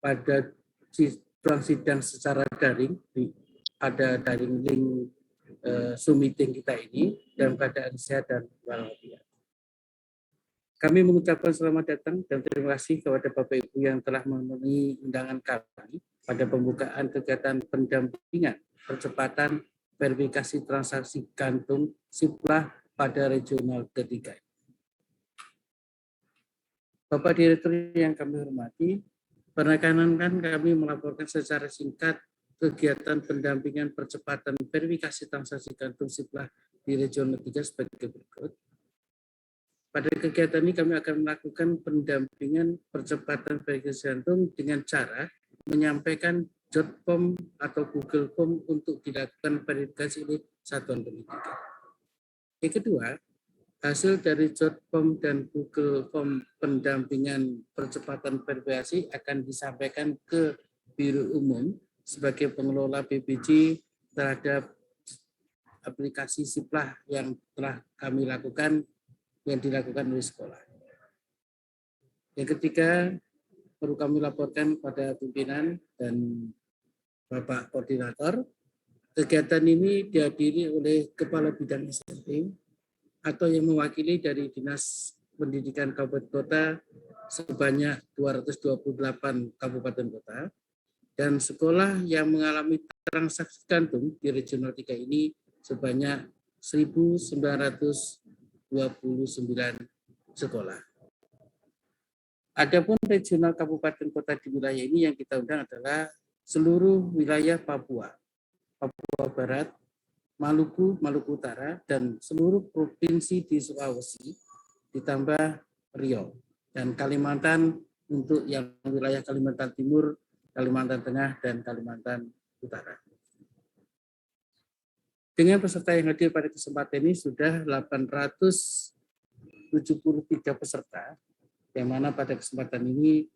pada sidang secara daring, ada daring link Zoom meeting kita ini dalam keadaan sehat dan walafiat. Kami mengucapkan selamat datang dan terima kasih kepada Bapak Ibu yang telah memenuhi undangan kami pada pembukaan kegiatan pendampingan percepatan verifikasi transaksi kantung SIPLAH pada regional ketiga. Bapak Direktur yang kami hormati, perkenankan kami melaporkan secara singkat kegiatan pendampingan percepatan verifikasi transaksi kantung SIPLAH di regional ketiga sebagai berikut. Pada kegiatan ini kami akan melakukan pendampingan percepatan verifikasi kantung dengan cara menyampaikan JotPom atau Google Form untuk dilakukan verifikasi oleh satuan pendidikan. Yang kedua, hasil dari JotPom dan Google Form pendampingan percepatan verifikasi akan disampaikan ke Biro Umum sebagai pengelola BPJ terhadap aplikasi SIPLAH yang telah kami lakukan, yang dilakukan oleh sekolah. Yang ketiga, perlu kami laporkan pada pimpinan dan Bapak Koordinator, kegiatan ini dihadiri oleh Kepala Bidang SMP atau yang mewakili dari Dinas Pendidikan Kabupaten Kota sebanyak 228 kabupaten kota, dan sekolah yang mengalami transaksi kantung di regional 3 ini sebanyak 1.929 sekolah. Adapun regional kabupaten kota di wilayah ini yang kita undang adalah seluruh wilayah Papua, Papua Barat, Maluku, Maluku Utara, dan seluruh provinsi di Sulawesi, ditambah Riau, dan Kalimantan untuk yang wilayah Kalimantan Timur, Kalimantan Tengah, dan Kalimantan Utara. Dengan peserta yang hadir pada kesempatan ini sudah 873 peserta, yang mana pada kesempatan ini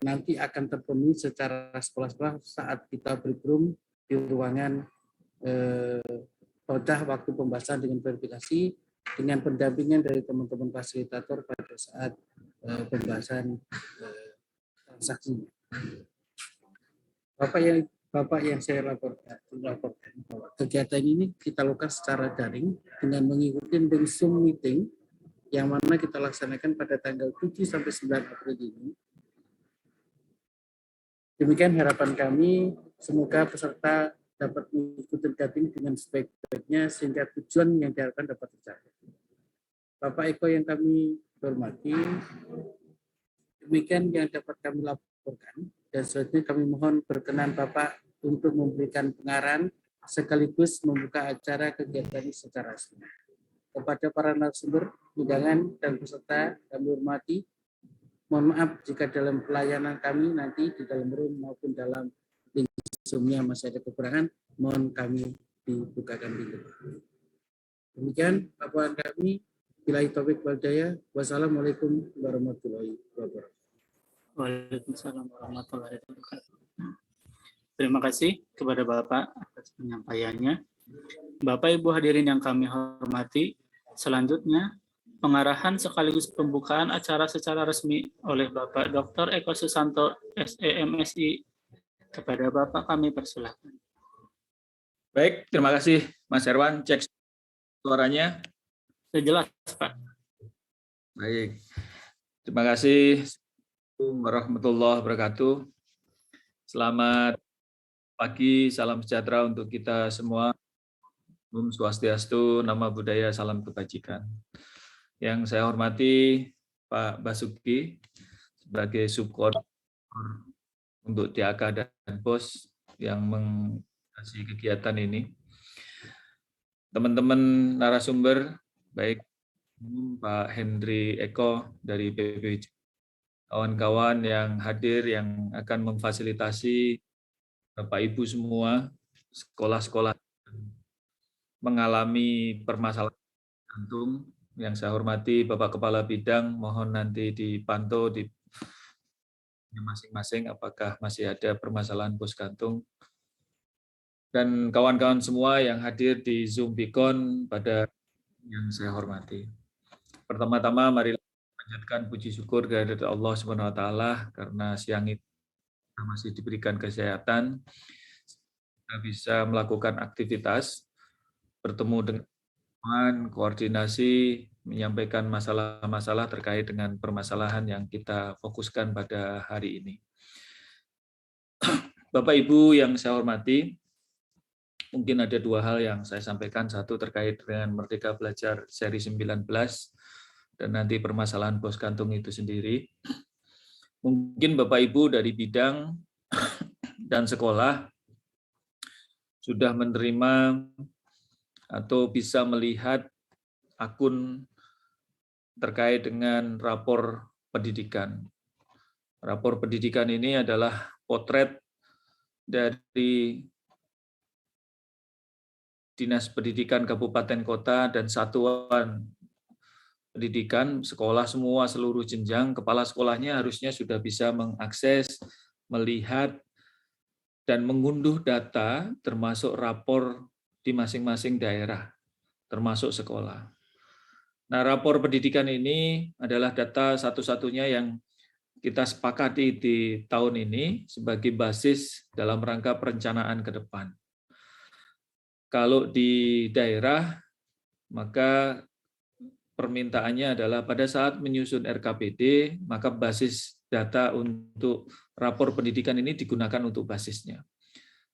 nanti akan terpenuhi secara sekolah-sekolah saat kita bergabung di ruangan pada waktu pembahasan dengan verifikasi dengan pendampingan dari teman-teman fasilitator pada saat pembahasan transaksinya. Bapak yang saya laporkan bahwa kegiatan ini kita lakukan secara daring dengan mengikuti Zoom meeting yang mana kita laksanakan pada tanggal 7 sampai 9 April ini. Demikian harapan kami, semoga peserta dapat mengikuti kegiatan ini dengan sebaik-baiknya sehingga tujuan yang diharapkan dapat tercapai. Bapak Eko yang kami hormati, demikian yang dapat kami laporkan, dan selanjutnya kami mohon berkenan Bapak untuk memberikan pengarahan sekaligus membuka acara kegiatan ini secara resmi. Kepada para narasumber, undangan, dan peserta kami hormati, mohon maaf jika dalam pelayanan kami nanti di dalam room maupun dalam link Zoom-nya masih ada kekurangan, mohon kami dibukakan pintu. Demikian laporan kami. Billahi taufiq wal hidayah. Wassalamualaikum warahmatullahi wabarakatuh. Waalaikumsalam warahmatullahi wabarakatuh. Terima kasih kepada Bapak atas penyampaiannya. Bapak Ibu hadirin yang kami hormati, selanjutnya pengarahan sekaligus pembukaan acara secara resmi oleh Bapak Dr. Eko Susanto, SEMSI. Kepada Bapak kami persilakan. Baik, terima kasih Mas Herwan. Cek suaranya. Jelas, Pak. Baik, terima kasih. Assalamualaikum warahmatullahi wabarakatuh. Selamat pagi, salam sejahtera untuk kita semua. Om Swastiastu, Nama Budaya, Salam Kebajikan. Yang saya hormati Pak Basuki sebagai subkoordinator untuk DAK dan BOS yang mengasihi kegiatan ini. Teman-teman narasumber, baik Pak Hendri Eko dari BPJ, kawan-kawan yang hadir yang akan memfasilitasi Bapak Ibu semua, sekolah-sekolah mengalami permasalahan kantung. Yang saya hormati Bapak Kepala Bidang, mohon nanti dipantau di masing-masing apakah masih ada permasalahan pos kantung. Dan kawan-kawan semua yang hadir di Zoom Beacon pada yang saya hormati. Pertama-tama mari panjatkan puji syukur kehadirat Allah Subhanahu wa taala karena siang itu masih diberikan kesehatan, kita bisa melakukan aktivitas, bertemu dengan teman, koordinasi, menyampaikan masalah-masalah terkait dengan permasalahan yang kita fokuskan pada hari ini. Bapak Ibu yang saya hormati, mungkin ada dua hal yang saya sampaikan. Satu terkait dengan Merdeka Belajar seri 19 dan nanti permasalahan pos kantung itu sendiri. Mungkin Bapak Ibu dari bidang dan sekolah sudah menerima atau bisa melihat akun terkait dengan rapor pendidikan. Rapor pendidikan ini adalah potret dari Dinas Pendidikan Kabupaten Kota dan satuan pendidikan, sekolah semua seluruh jenjang, kepala sekolahnya harusnya sudah bisa mengakses, melihat, dan mengunduh data termasuk rapor di masing-masing daerah, termasuk sekolah. Nah, rapor pendidikan ini adalah data satu-satunya yang kita sepakati di tahun ini sebagai basis dalam rangka perencanaan ke depan. Kalau di daerah, maka permintaannya adalah pada saat menyusun RKPD, maka basis data untuk rapor pendidikan ini digunakan untuk basisnya.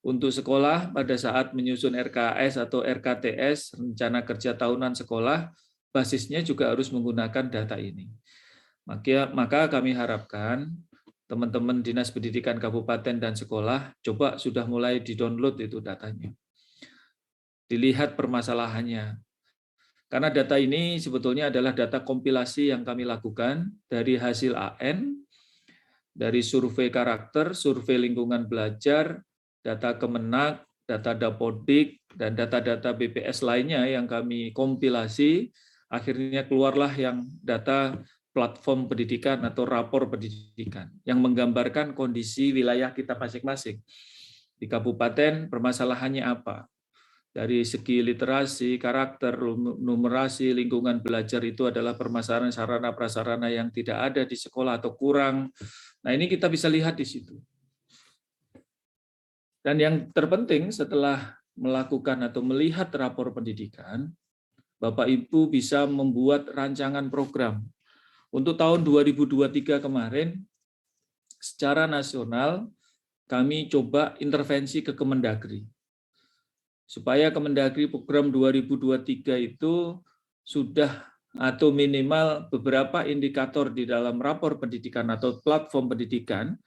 Untuk sekolah, pada saat menyusun RKS atau RKTS, rencana kerja tahunan sekolah, basisnya juga harus menggunakan data ini. Maka kami harapkan teman-teman Dinas Pendidikan Kabupaten dan sekolah coba sudah mulai di-download itu datanya. Dilihat permasalahannya. Karena data ini sebetulnya adalah data kompilasi yang kami lakukan dari hasil AN, dari survei karakter, survei lingkungan belajar, data Kemenak, data Dapodik, dan data-data BPS lainnya yang kami kompilasi, akhirnya keluarlah yang data platform pendidikan atau rapor pendidikan yang menggambarkan kondisi wilayah kita masing-masing. Di kabupaten permasalahannya apa? Dari segi literasi, karakter, numerasi, lingkungan belajar itu adalah permasalahan sarana-prasarana yang tidak ada di sekolah atau kurang. Nah, ini kita bisa lihat di situ. Dan yang terpenting setelah melakukan atau melihat rapor pendidikan, Bapak Ibu bisa membuat rancangan program. Untuk tahun 2023 kemarin, secara nasional, kami coba intervensi ke Kemendagri. Supaya Kemendagri program 2023 itu sudah atau minimal beberapa indikator di dalam rapor pendidikan atau platform pendidikan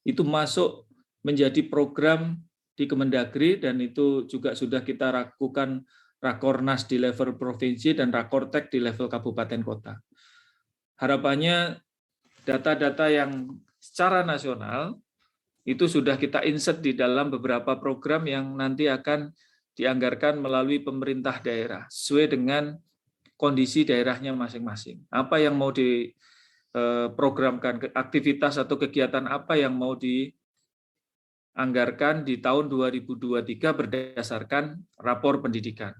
itu masuk menjadi program di Kemendagri, dan itu juga sudah kita lakukan Rakornas di level provinsi dan Rakortek di level kabupaten kota. Harapannya data-data yang secara nasional itu sudah kita insert di dalam beberapa program yang nanti akan dianggarkan melalui pemerintah daerah sesuai dengan kondisi daerahnya masing-masing. Apa yang mau diprogramkan, aktivitas atau kegiatan apa yang mau dianggarkan di tahun 2023 berdasarkan rapor pendidikan.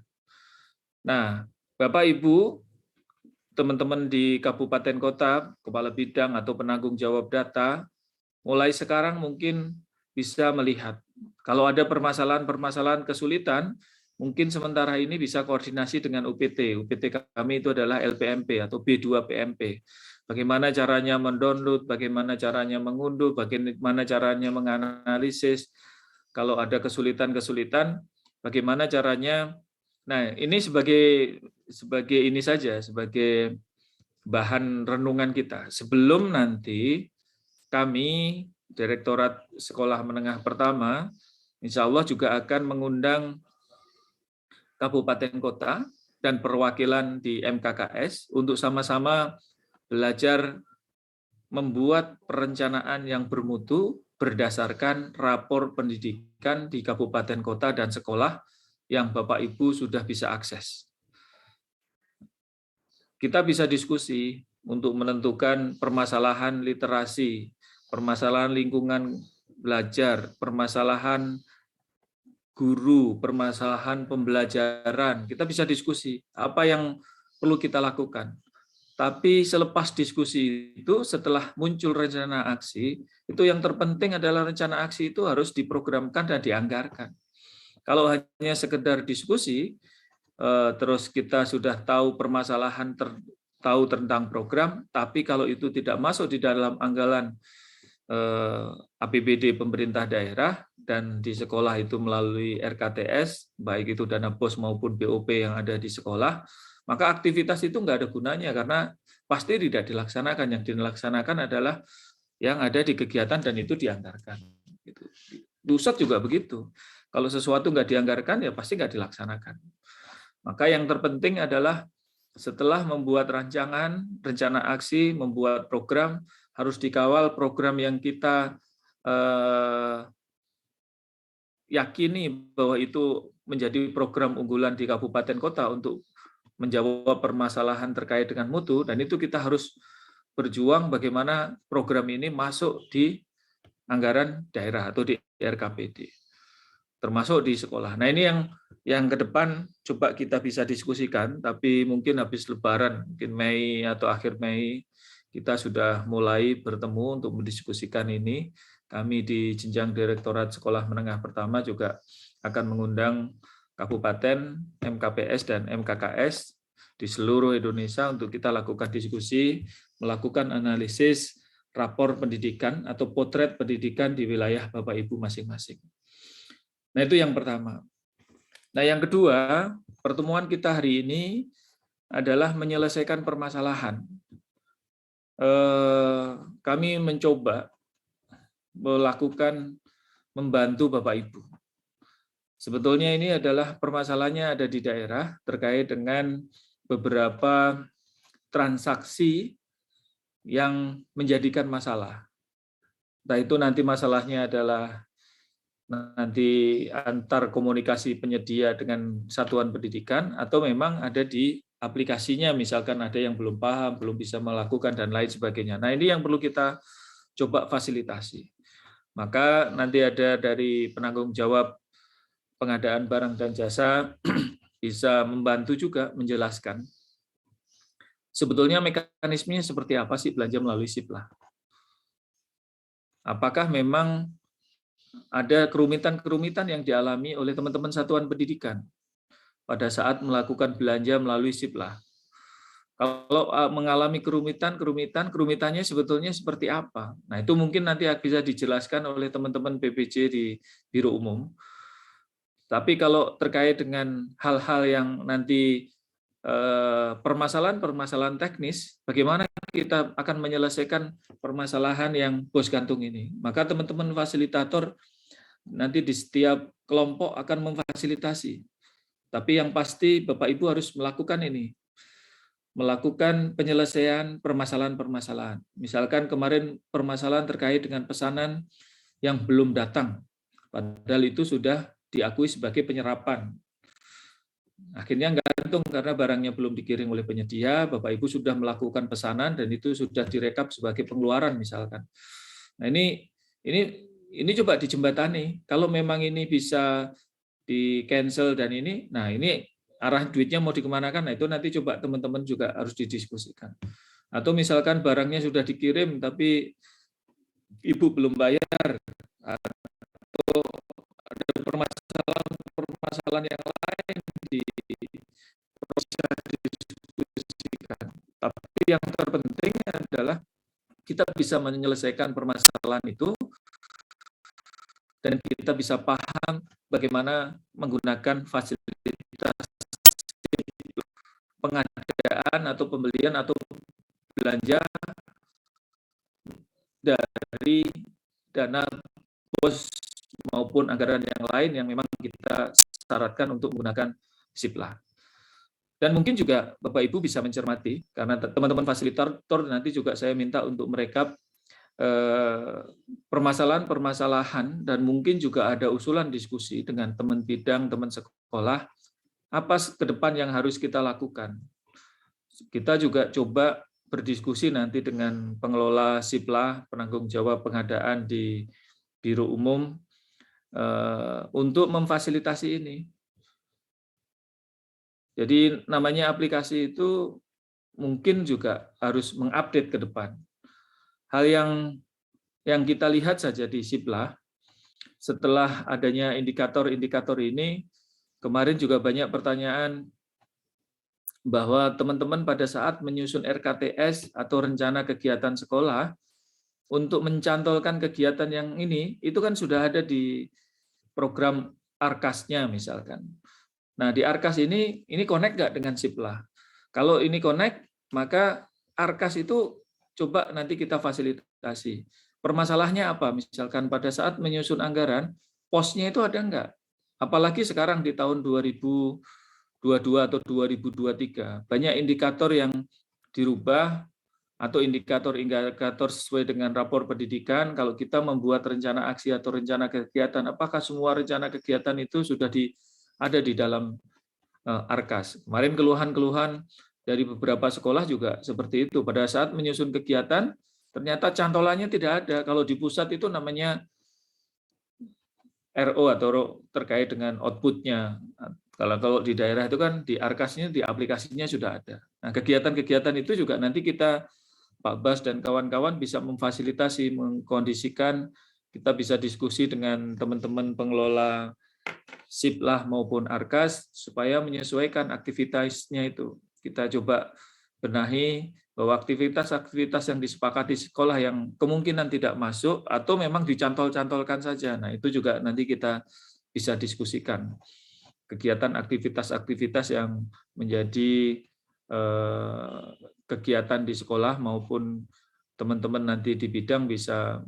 Nah, Bapak Ibu, teman-teman di kabupaten kota, kepala bidang atau penanggung jawab data, mulai sekarang mungkin bisa melihat kalau ada permasalahan-permasalahan kesulitan, mungkin sementara ini bisa koordinasi dengan UPT. UPT kami itu adalah LPMP atau B2 PMP. Bagaimana caranya mendownload, bagaimana caranya mengunduh, bagaimana caranya menganalisis. Kalau ada kesulitan-kesulitan, bagaimana caranya. Nah, ini sebagai ini saja, sebagai bahan renungan kita. Sebelum nanti kami Direktorat Sekolah Menengah Pertama, insya Allah juga akan mengundang kabupaten kota dan perwakilan di MKKS untuk sama-sama belajar membuat perencanaan yang bermutu berdasarkan rapor pendidikan di kabupaten kota dan sekolah yang Bapak Ibu sudah bisa akses. Kita bisa diskusi untuk menentukan permasalahan literasi, permasalahan lingkungan belajar, permasalahan guru, permasalahan pembelajaran. Kita bisa diskusi apa yang perlu kita lakukan. Tapi selepas diskusi itu, setelah muncul rencana aksi, itu yang terpenting adalah rencana aksi itu harus diprogramkan dan dianggarkan. Kalau hanya sekedar diskusi, terus kita sudah tahu permasalahan, tahu tentang program, tapi kalau itu tidak masuk di dalam anggaran APBD pemerintah daerah dan di sekolah itu melalui RKTS, baik itu dana BOS maupun BOP yang ada di sekolah, maka aktivitas itu nggak ada gunanya karena pasti tidak dilaksanakan. Yang dilaksanakan adalah yang ada di kegiatan dan itu dianggarkan. Pusat juga begitu. Kalau sesuatu nggak dianggarkan ya pasti nggak dilaksanakan. Maka yang terpenting adalah setelah membuat rancangan, rencana aksi, membuat program, harus dikawal program yang kita yakini bahwa itu menjadi program unggulan di kabupaten kota untuk menjawab permasalahan terkait dengan mutu, dan itu kita harus berjuang bagaimana program ini masuk di anggaran daerah atau di RKPD, termasuk di sekolah. Nah ini yang ke depan coba kita bisa diskusikan, tapi mungkin habis Lebaran, mungkin Mei atau akhir Mei, kita sudah mulai bertemu untuk mendiskusikan ini. Kami di jenjang Direktorat Sekolah Menengah Pertama juga akan mengundang kabupaten, MKPS, dan MKKS di seluruh Indonesia untuk kita lakukan diskusi, melakukan analisis rapor pendidikan atau potret pendidikan di wilayah Bapak Ibu masing-masing. Nah itu yang pertama. Nah yang kedua, pertemuan kita hari ini adalah menyelesaikan permasalahan. Kami mencoba melakukan membantu Bapak Ibu. Sebetulnya ini adalah permasalahannya ada di daerah terkait dengan beberapa transaksi yang menjadikan masalah. Nah itu nanti masalahnya adalah nanti antar komunikasi penyedia dengan satuan pendidikan atau memang ada di aplikasinya, misalkan ada yang belum paham, belum bisa melakukan dan lain sebagainya. Nah ini yang perlu kita coba fasilitasi. Maka nanti ada dari penanggung jawab pengadaan barang dan jasa bisa membantu juga menjelaskan sebetulnya mekanismenya seperti apa sih belanja melalui SIPLA. Apakah memang ada kerumitan-kerumitan yang dialami oleh teman-teman satuan pendidikan pada saat melakukan belanja melalui SIPLA. Kalau mengalami kerumitannya sebetulnya seperti apa? Nah, itu mungkin nanti bisa dijelaskan oleh teman-teman PPJ di Biro Umum. Tapi kalau terkait dengan hal-hal yang nanti permasalahan teknis, bagaimana kita akan menyelesaikan permasalahan yang bos gantung ini? Maka teman-teman fasilitator nanti di setiap kelompok akan memfasilitasi. Tapi yang pasti Bapak Ibu harus melakukan ini, melakukan penyelesaian permasalahan-permasalahan. Misalkan kemarin permasalahan terkait dengan pesanan yang belum datang, padahal itu sudah diakui sebagai penyerapan. Akhirnya gantung karena barangnya belum dikirim oleh penyedia, Bapak Ibu sudah melakukan pesanan dan itu sudah direkap sebagai pengeluaran misalkan. Nah ini coba dijembatani. Kalau memang ini bisa di cancel dan ini, nah ini arah duitnya mau dikemanakan, nah itu nanti coba teman-teman juga harus didiskusikan. Atau misalkan barangnya sudah dikirim tapi Ibu belum bayar, atau ada permasalahan yang lain di proses didiskusikan. Tapi yang terpenting adalah kita bisa menyelesaikan permasalahan itu dan kita bisa paham bagaimana menggunakan fasilitas pengadaan atau pembelian atau belanja dari dana BOS maupun anggaran yang lain yang memang kita syaratkan untuk menggunakan SIPLA. Dan mungkin juga Bapak Ibu bisa mencermati, karena teman-teman fasilitator nanti juga saya minta untuk merekap permasalahan-permasalahan dan mungkin juga ada usulan diskusi dengan teman bidang, teman sekolah, apa ke depan yang harus kita lakukan. Kita juga coba berdiskusi nanti dengan pengelola SIPLA, penanggung jawab pengadaan di Biro Umum, untuk memfasilitasi ini. Jadi namanya aplikasi itu mungkin juga harus mengupdate ke depan. Hal yang kita lihat saja di Siplah, setelah adanya indikator-indikator ini, kemarin juga banyak pertanyaan bahwa teman-teman pada saat menyusun RKTS atau rencana kegiatan sekolah, untuk mencantolkan kegiatan yang ini, itu kan sudah ada di program ARKAS-nya misalkan. Nah, di ARKAS ini connect nggak dengan Siplah? Kalau ini connect, maka ARKAS itu coba nanti kita fasilitasi. Permasalahannya apa? Misalkan pada saat menyusun anggaran, posnya itu ada nggak? Apalagi sekarang di tahun 2022 atau 2023, banyak indikator yang dirubah atau indikator-indikator sesuai dengan rapor pendidikan. Kalau kita membuat rencana aksi atau rencana kegiatan, apakah semua rencana kegiatan itu sudah ada di dalam ARKAS? Kemarin keluhan-keluhan dari beberapa sekolah juga seperti itu. Pada saat menyusun kegiatan, ternyata cantolannya tidak ada. Kalau di pusat itu namanya RO atau terkait dengan output-nya. Kalau di daerah itu kan di ARKAS-nya, di aplikasinya sudah ada. Nah, kegiatan-kegiatan itu juga nanti kita, Pak Bas dan kawan-kawan bisa memfasilitasi, mengkondisikan, kita bisa diskusi dengan teman-teman pengelola Siplah maupun ARKAS supaya menyesuaikan aktivitasnya itu. Kita coba benahi bahwa aktivitas-aktivitas yang disepakati sekolah yang kemungkinan tidak masuk atau memang dicantol-cantolkan saja. Nah, itu juga nanti kita bisa diskusikan. Kegiatan aktivitas-aktivitas yang menjadi kegiatan di sekolah maupun teman-teman nanti di bidang bisa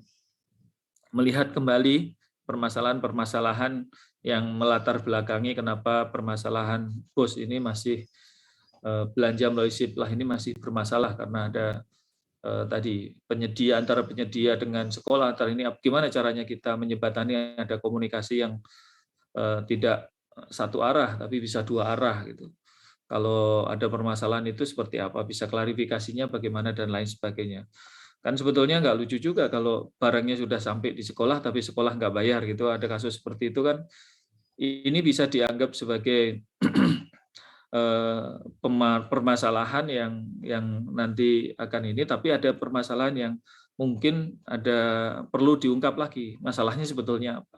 melihat kembali permasalahan-permasalahan yang melatar belakangi kenapa permasalahan BOS ini masih belanja melalui Siplah ini masih bermasalah karena ada tadi antara penyedia dengan sekolah, antara ini gimana caranya kita menjembatani ada komunikasi yang tidak satu arah tapi bisa dua arah gitu. Kalau ada permasalahan itu seperti apa, bisa klarifikasinya bagaimana dan lain sebagainya. Kan sebetulnya nggak lucu juga kalau barangnya sudah sampai di sekolah tapi sekolah nggak bayar gitu. Ada kasus seperti itu kan. Ini bisa dianggap sebagai permasalahan yang nanti akan ini, tapi ada permasalahan yang mungkin perlu diungkap lagi. Masalahnya sebetulnya apa?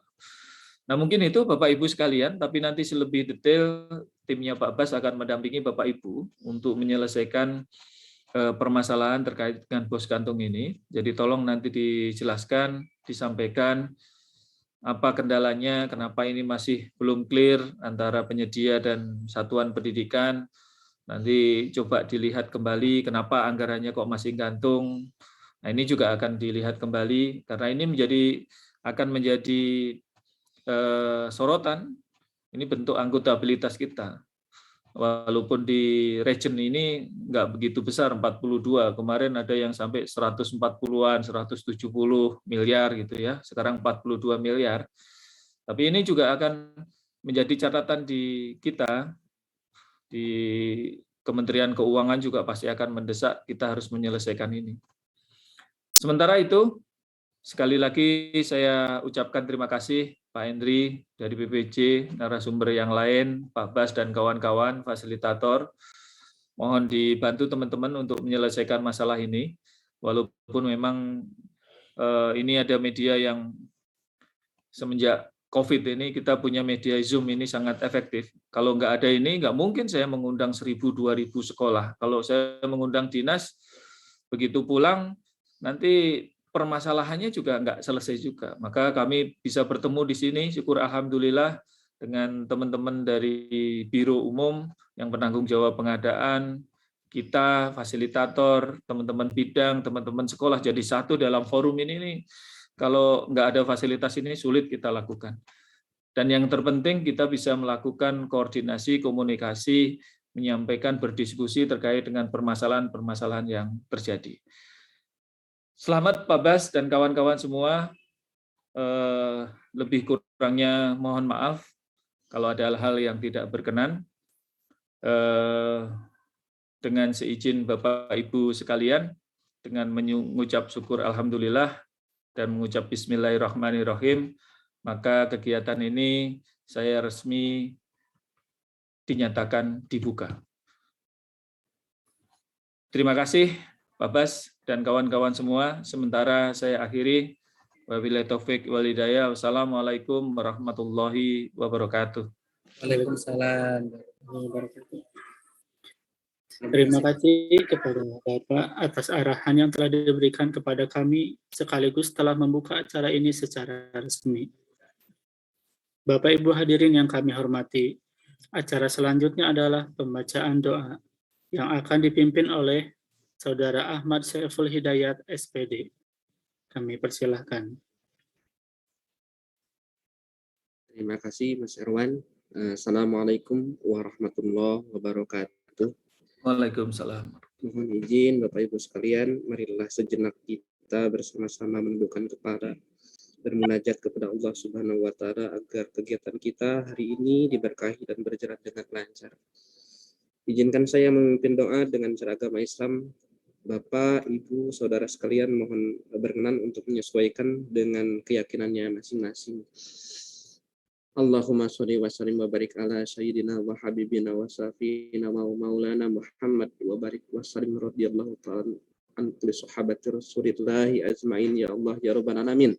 Nah, mungkin itu Bapak Ibu sekalian, tapi nanti selebih detail timnya Pak Bas akan mendampingi Bapak Ibu untuk menyelesaikan permasalahan terkait dengan BOS kantung ini. Jadi tolong nanti dijelaskan, disampaikan apa kendalanya, kenapa ini masih belum clear antara penyedia dan satuan pendidikan. Nanti coba dilihat kembali kenapa anggarannya kok masih gantung. Nah, ini juga akan dilihat kembali karena ini akan menjadi sorotan. Ini bentuk akuntabilitas kita. Walaupun di region ini nggak begitu besar, 42. Kemarin ada yang sampai 140-an, 170 miliar gitu ya. Sekarang 42 miliar. Tapi ini juga akan menjadi catatan di kita, di Kementerian Keuangan juga pasti akan mendesak kita harus menyelesaikan ini. Sementara itu, sekali lagi saya ucapkan terima kasih Pak Hendri dari BPJ, narasumber yang lain, Pak Bas dan kawan-kawan, fasilitator. Mohon dibantu teman-teman untuk menyelesaikan masalah ini, walaupun memang ini ada media yang semenjak COVID ini kita punya media Zoom ini sangat efektif. Kalau nggak ada ini, nggak mungkin saya mengundang 1.000-2.000 sekolah. Kalau saya mengundang dinas, begitu pulang, nanti permasalahannya juga nggak selesai juga. Maka kami bisa bertemu di sini, syukur alhamdulillah, dengan teman-teman dari Biro Umum yang penanggung jawab pengadaan, kita, fasilitator, teman-teman bidang, teman-teman sekolah jadi satu dalam forum ini nih. Kalau nggak ada fasilitas ini sulit kita lakukan. Dan yang terpenting kita bisa melakukan koordinasi, komunikasi, menyampaikan, berdiskusi terkait dengan permasalahan-permasalahan yang terjadi. Selamat Pak Bas dan kawan-kawan semua. Lebih kurangnya mohon maaf kalau ada hal-hal yang tidak berkenan. Dengan seizin Bapak Ibu sekalian, dengan mengucap syukur alhamdulillah dan mengucap bismillahirrahmanirrahim, maka kegiatan ini saya resmi dinyatakan dibuka. Terima kasih Pak Bas dan kawan-kawan semua. Sementara saya akhiri. Wabillahi taufik wal hidayah. Wassalamualaikum warahmatullahi wabarakatuh. Waalaikumsalam. Terima kasih kepada Bapak atas arahan yang telah diberikan kepada kami sekaligus telah membuka acara ini secara resmi. Bapak Ibu hadirin yang kami hormati, acara selanjutnya adalah pembacaan doa yang akan dipimpin oleh Saudara Ahmad Syaiful Hidayat, SPD. Kami persilahkan. Terima kasih Mas Erwan. Assalamualaikum warahmatullahi wabarakatuh. Waalaikumsalam. Mohon izin Bapak Ibu sekalian, marilah sejenak kita bersama-sama menundukkan kepala bermunajat kepada Allah Subhanahu wa taala agar kegiatan kita hari ini diberkahi dan berjalan dengan lancar. Izinkan saya memimpin doa dengan cara agama Islam. Bapak, Ibu, Saudara sekalian mohon berkenan untuk menyesuaikan dengan keyakinannya masing-masing. Allahumma sholli wa sallim wa barik ala sayyidina wa habibina wa safina wa maulana Muhammad wa barik wa sallim radhiyallahu ta'ala an kulli sahabati Rasulillahi ajmain ya Allah ya rabbal alamin.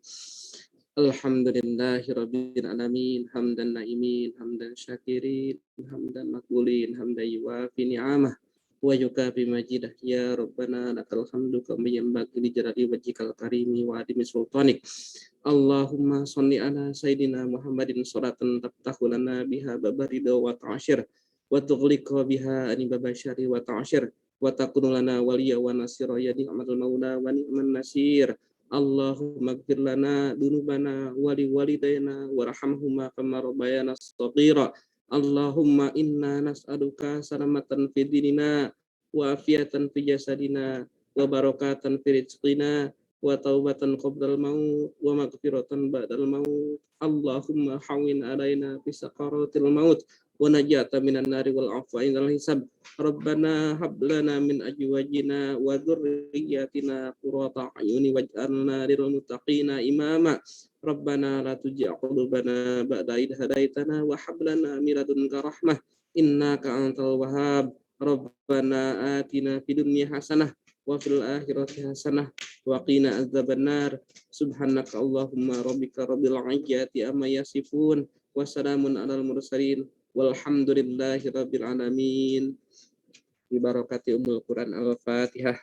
Alhamdulillahi rabbil alamin hamdan naimin hamdan syakirin hamdan maqbulin hamdan yuwafi ni'amah wa yukafi majidah ya rabbana lakal hamdu kama yanbaghi li jalali wajhikal karimi wa adimi sultanik. Allahumma sholli ala sayyidina Muhammadin sholatan taftahu lana biha baba ridha wa ta'ashir wa tughliqa biha anibaba syari wa ta'ashir wa takunu lana waliya wa nasira ya ni'mal maula wa ni'man nasir. Allahumma ighfir lana dunubana wa liwalidayna warhamhuma kama rabbayana shaghira. Allahumma inna nas'aluka salamatan fid dinina wa afiatan fi jasadina wa barakatan fi rizqina wa taubatan qabdal maut wa maghfiratan ba'dal maut. Allahumma hawin alaina fi sakaratil maut wa najata minan nari wal afwa indal hisab. Rabbana hab lana min azwajina wa dzurriyyatina qurrata a'yuni waj'alna lil muttaqina imama. Rabbana la tuzigh qulubana ba'da idh hadaitana wa hab lana min ladunka rahmah innaka antal wahhab. Rabbana atina fid dunya hasanah wa fil akhirati hasanah wa qina adzabannar. Subhanaka Allahumma rabbika rabbil izzati amma yasifun wa salamun alal mursalin walhamdulillahi rabbil alamin. Bi barakati ummul Quran al-Fatihah.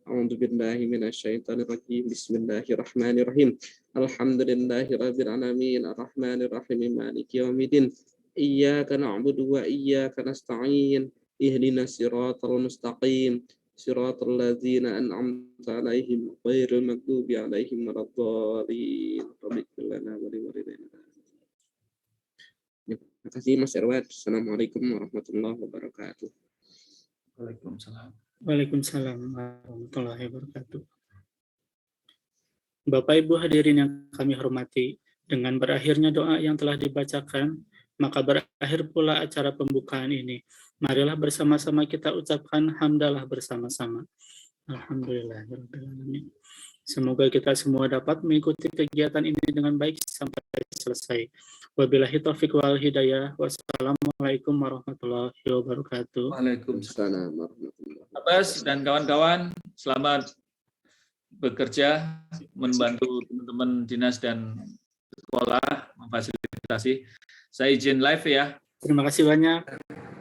A'udzu billahi minasyaitonir rajim. Bismillahirrahmanirrahim. Alhamdulillahi rabbil alamin arrahmanir rahim maliki yaumiddin. Iyyaka na'budu wa iyyaka nasta'in. Ihdinas siratal mustaqim. Siratal ladzina an'amta 'alaihim ghairil maghdubi 'alaihim waladdallin. Rabbana wa liwalidayna. Terima kasih Mas Erwan. Assalamualaikum warahmatullahi wabarakatuh. Waalaikumsalam. Waalaikumsalam warahmatullahi wabarakatuh. Bapak Ibu hadirin yang kami hormati, dengan berakhirnya doa yang telah dibacakan, maka berakhir pula acara pembukaan ini. Marilah bersama-sama kita ucapkan hamdalah bersama-sama. Alhamdulillahirrahmanirrahim. Semoga kita semua dapat mengikuti kegiatan ini dengan baik sampai selesai. Wabillahi taufiq wal hidayah. Wassalamualaikum warahmatullahi wabarakatuh. Waalaikumsalam. Assalamualaikum warahmatullahi wabarakatuh. Abbas dan kawan-kawan, selamat bekerja, membantu teman-teman dinas dan sekolah, memfasilitasi. Saya izin live ya. Terima kasih banyak.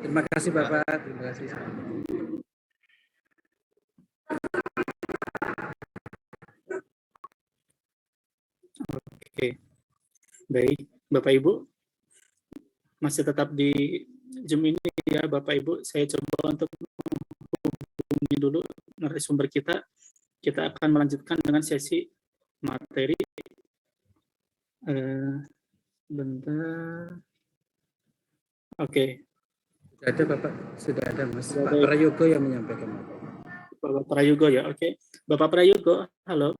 Terima kasih Bapak. Terima kasih. Oke. Baik, Bapak Ibu. Masih tetap di Zoom ini ya Bapak Ibu. Saya coba untuk menghubungi dulu narasumber kita. Kita akan melanjutkan dengan sesi materi. Bentar. Oke. Sudah ada Bapak, sudah ada Mas Pak Prayogo yang menyampaikan. Bapak Prayogo ya, oke. Bapak Prayogo, halo.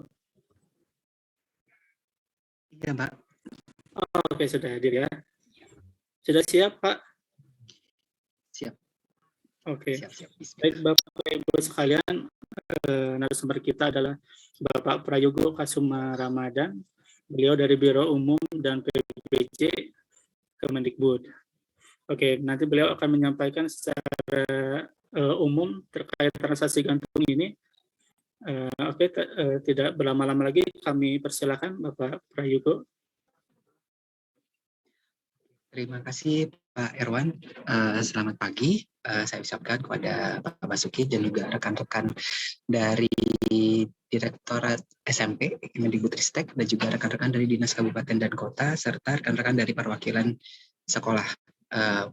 Iya Pak. Oh, oke, sudah hadir ya. Sudah siap Pak? Siap. Oke. Siap. Baik Bapak Ibu sekalian, narasumber kita adalah Bapak Prayogo Kasuma Ramadan. Beliau dari Biro Umum dan PBJ Kemendikbud. Oke, nanti beliau akan menyampaikan secara umum terkait transaksi gantung ini. Oke, tidak berlama-lama lagi, kami persilakan Bapak Prayogo. Terima kasih Pak Erwan. Selamat pagi. Saya ucapkan kepada Pak Basuki dan juga rekan-rekan dari Direktorat SMP Kemendikbudristek dan juga rekan-rekan dari Dinas Kabupaten dan Kota serta rekan-rekan dari perwakilan sekolah.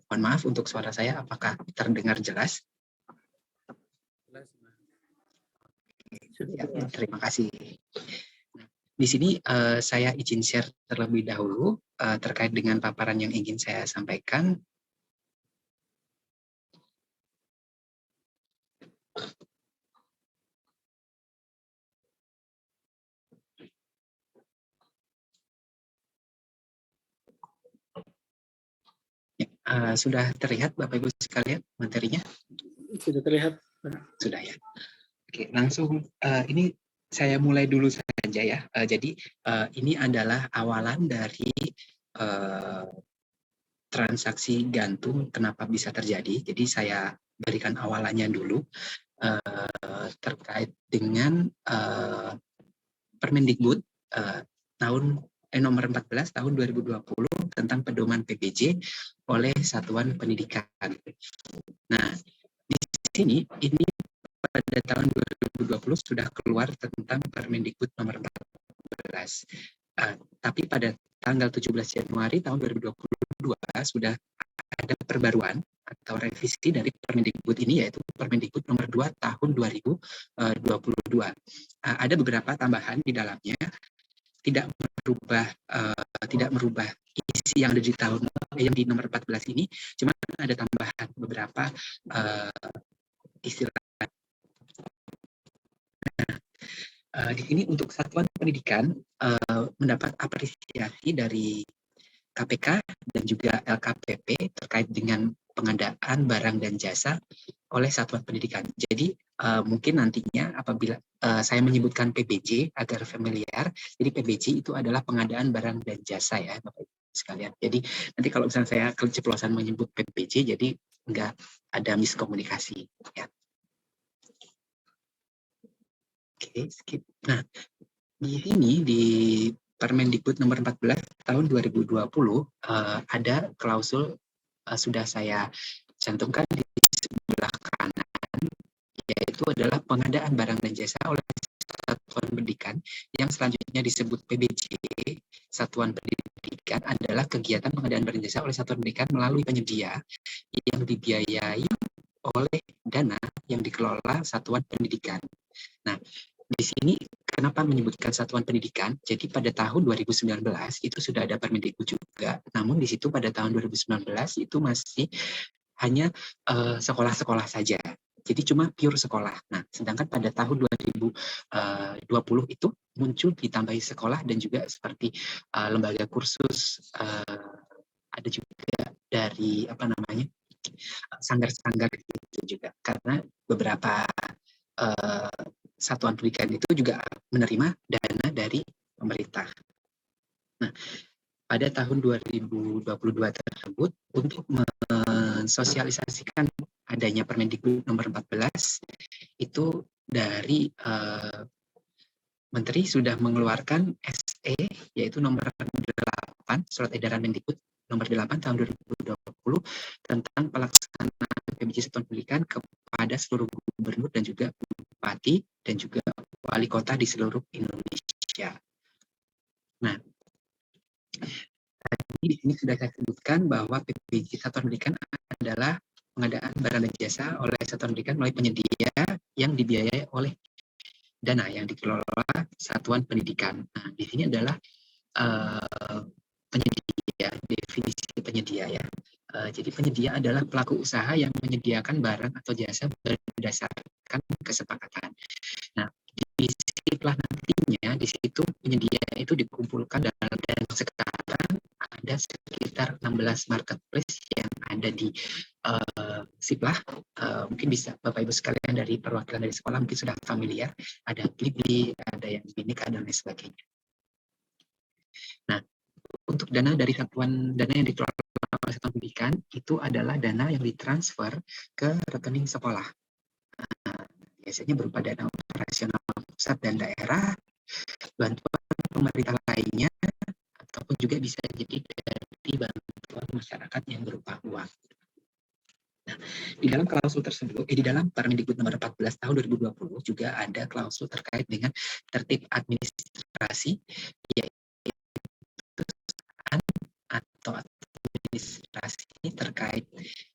Mohon maaf untuk suara saya, apakah terdengar jelas? Ya, terima kasih. Di sini saya izin share terlebih dahulu terkait dengan paparan yang ingin saya sampaikan. Ya, sudah terlihat Bapak Ibu sekalian materinya? Sudah terlihat. Sudah ya. Oke, langsung ini saya mulai dulu saja ya. Jadi ini adalah awalan dari transaksi gantung kenapa bisa terjadi. Jadi saya berikan awalannya dulu terkait dengan Permendikbud nomor 14 tahun 2020 tentang pedoman PBJ oleh Satuan Pendidikan. Nah, di sini ini pada tahun 2020 sudah keluar tentang Permendikbud nomor 14. Tapi pada tanggal 17 Januari tahun 2022 sudah ada perbaruan atau revisi dari Permendikbud ini, yaitu Permendikbud nomor 2 tahun 2022. Ada beberapa tambahan di dalamnya, tidak merubah isi yang ada di tahun yang di nomor 14 ini, cuma ada tambahan beberapa istilah. Di sini untuk satuan pendidikan mendapat apresiasi dari KPK dan juga LKPP terkait dengan pengadaan barang dan jasa oleh satuan pendidikan. Jadi mungkin nantinya apabila saya menyebutkan PBJ agar familiar, jadi PBJ itu adalah pengadaan barang dan jasa ya Bapak Ibu sekalian. Jadi nanti kalau misalnya saya keceplosan menyebut PBJ, jadi nggak ada miskomunikasi ya. Oke, skip. Nah, di sini di Permendikbud nomor 14 tahun 2020 ada klausul sudah saya cantumkan di sebelah kanan, yaitu adalah pengadaan barang dan jasa oleh satuan pendidikan yang selanjutnya disebut PBJ. Satuan pendidikan adalah kegiatan pengadaan barang dan jasa oleh satuan pendidikan melalui penyedia yang dibiayai oleh dana yang dikelola satuan pendidikan. Nah, di sini kenapa menyebutkan satuan pendidikan? Jadi pada tahun 2019 itu sudah ada Permendikbud juga, namun di situ pada tahun 2019 itu masih hanya sekolah-sekolah saja. Jadi cuma pure sekolah. Nah, sedangkan pada tahun 2020 itu muncul ditambahi sekolah dan juga seperti lembaga kursus, ada juga dari sanggar-sanggar gitu juga. Karena beberapa satuan pendidikan itu juga menerima dana dari pemerintah. Nah, pada tahun 2022 tersebut untuk mensosialisasikan adanya Permendikbud nomor 14 itu dari Menteri sudah mengeluarkan SE yaitu nomor 8 Surat Edaran Mendikbud nomor 8 tahun 2020 tentang pelaksanaan PBJ satuan pendidikan kepada seluruh gubernur dan juga bupati dan juga wali kota di seluruh Indonesia. Nah, di sini sudah saya sebutkan bahwa PBJ satuan pendidikan adalah pengadaan barang dan jasa oleh satuan pendidikan melalui penyedia yang dibiayai oleh dana yang dikelola satuan pendidikan. Nah, di sini adalah penyedia, definisi penyedia ya. Jadi penyedia adalah pelaku usaha yang menyediakan barang atau jasa berdasarkan kesepakatan. Nah, di setelah nantinya di situ penyedia itu dikumpulkan dan sekarang ada sekitar 16 marketplace yang ada di Siplah. Mungkin bisa Bapak Ibu sekalian dari perwakilan dari sekolah mungkin sudah familiar. Ada Blibli, ada yang Binika dan lain sebagainya. Nah, untuk dana dari satuan dana yang dikelola dikelola oleh satuan pendidikan itu adalah dana yang ditransfer ke rekening sekolah. Biasanya berupa dana operasional pusat dan daerah, bantuan pemerintah lainnya, ataupun juga bisa jadi dari bantuan masyarakat yang berupa uang. Nah, di dalam klausul tersebut, di dalam Permendikbud nomor 14 tahun 2020 juga ada klausul terkait dengan tertib administrasi, yaitu atau administrasi terkait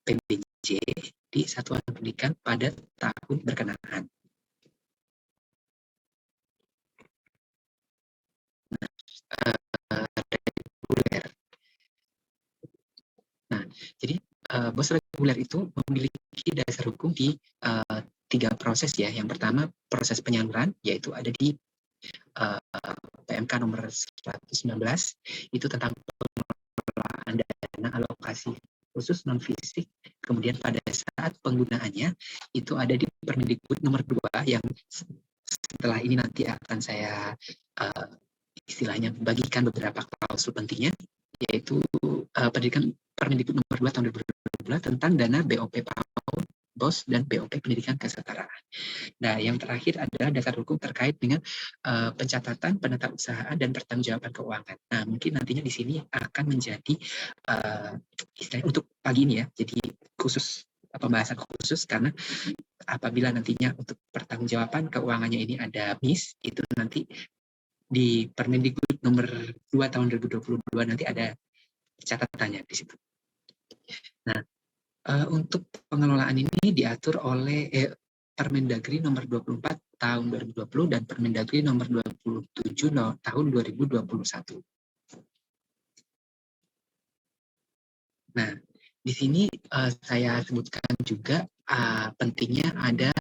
PBJ di satuan pendidikan pada tahun berkenaan. Reguler. Nah, jadi BOS reguler itu memiliki dasar hukum di 3 proses ya. Yang pertama proses penyaluran, yaitu ada di PMK nomor 119, itu tentang pengelolaan dana alokasi khusus non fisik. Kemudian pada saat penggunaannya itu ada di Permendikbud nomor 2 yang setelah ini nanti akan saya istilahnya bagikan beberapa klausul pentingnya, yaitu Permendikbud nomor 2 tahun 2022 tentang dana BOP PAUD, BOS, dan BOP pendidikan kesetaraan. Nah, yang terakhir adalah dasar hukum terkait dengan pencatatan, penetapsusahaan, dan pertanggungjawaban keuangan. Nah, mungkin nantinya di sini akan menjadi istilahnya untuk pagi ini ya, jadi khusus pembahasan khusus, karena apabila nantinya untuk pertanggungjawaban keuangannya ini ada miss, itu nanti di Permendikbud nomor 2 tahun 2022 nanti ada catatannya di situ. Nah, untuk pengelolaan ini diatur oleh Permendagri nomor 24 tahun 2020 dan Permendagri nomor 27 tahun 2021. Nah, di sini saya sebutkan juga pentingnya ada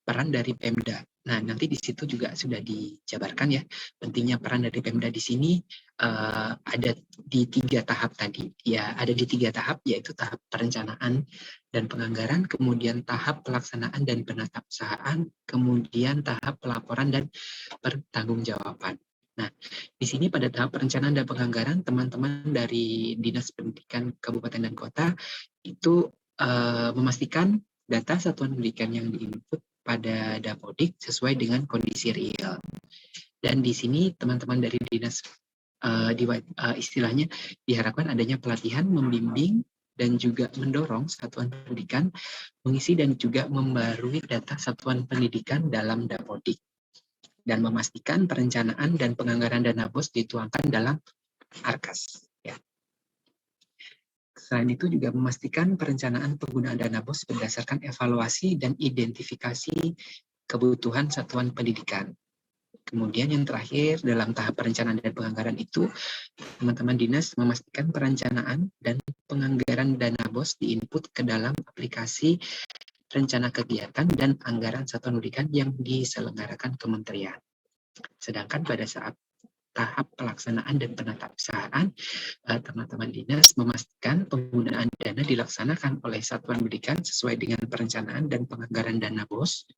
peran dari Pemda. Nah, nanti di situ juga sudah dijabarkan ya, pentingnya peran dari Pemda di sini ada di 3 tahap tadi. Ya, ada di 3 tahap, yaitu tahap perencanaan dan penganggaran, kemudian tahap pelaksanaan dan penetapsusahaan, kemudian tahap pelaporan dan pertanggungjawaban. Nah, di sini pada tahap perencanaan dan penganggaran, teman-teman dari Dinas Pendidikan Kabupaten dan Kota itu memastikan data satuan pendidikan yang diinput pada Dapodik sesuai dengan kondisi real. Dan di sini teman-teman dari dinas istilahnya diharapkan adanya pelatihan, membimbing, dan juga mendorong satuan pendidikan mengisi dan juga membarui data satuan pendidikan dalam Dapodik, dan memastikan perencanaan dan penganggaran dana BOS dituangkan dalam Arkas. Ya. Selain itu juga memastikan perencanaan penggunaan dana BOS berdasarkan evaluasi dan identifikasi kebutuhan satuan pendidikan. Kemudian yang terakhir, dalam tahap perencanaan dan penganggaran itu, teman-teman dinas memastikan perencanaan dan penganggaran dana BOS diinput ke dalam aplikasi rencana kegiatan dan anggaran satuan pendidikan yang diselenggarakan kementerian. Sedangkan pada saat tahap pelaksanaan dan penetapsusahaan, teman-teman dinas memastikan penggunaan dana dilaksanakan oleh satuan pendidikan sesuai dengan perencanaan dan penganggaran dana BOS.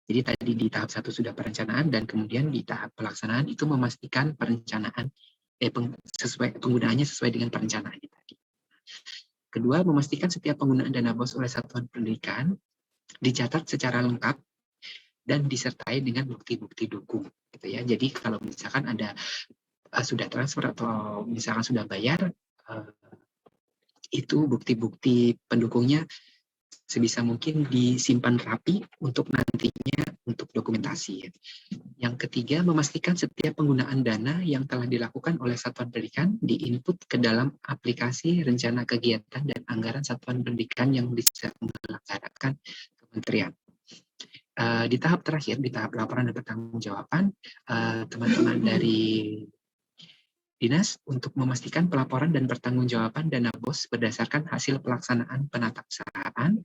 Jadi tadi di tahap 1 sudah perencanaan, dan kemudian di tahap pelaksanaan itu memastikan perencanaan penggunaannya sesuai dengan perencanaannya tadi. Kedua, memastikan setiap penggunaan dana BOS oleh satuan pendidikan dicatat secara lengkap dan disertai dengan bukti-bukti dukung, gitu ya. Jadi kalau misalkan ada sudah transfer atau misalkan sudah bayar, itu bukti-bukti pendukungnya sebisa mungkin disimpan rapi untuk nantinya untuk dokumentasi. Yang ketiga, memastikan setiap penggunaan dana yang telah dilakukan oleh satuan pendidikan diinput ke dalam aplikasi rencana kegiatan dan anggaran satuan pendidikan yang diselenggarakan kementerian. Di tahap terakhir, di tahap laporan dan pertanggungjawaban, teman-teman dari dinas untuk memastikan pelaporan dan pertanggungjawaban dana BOS berdasarkan hasil pelaksanaan penetapsusahaan,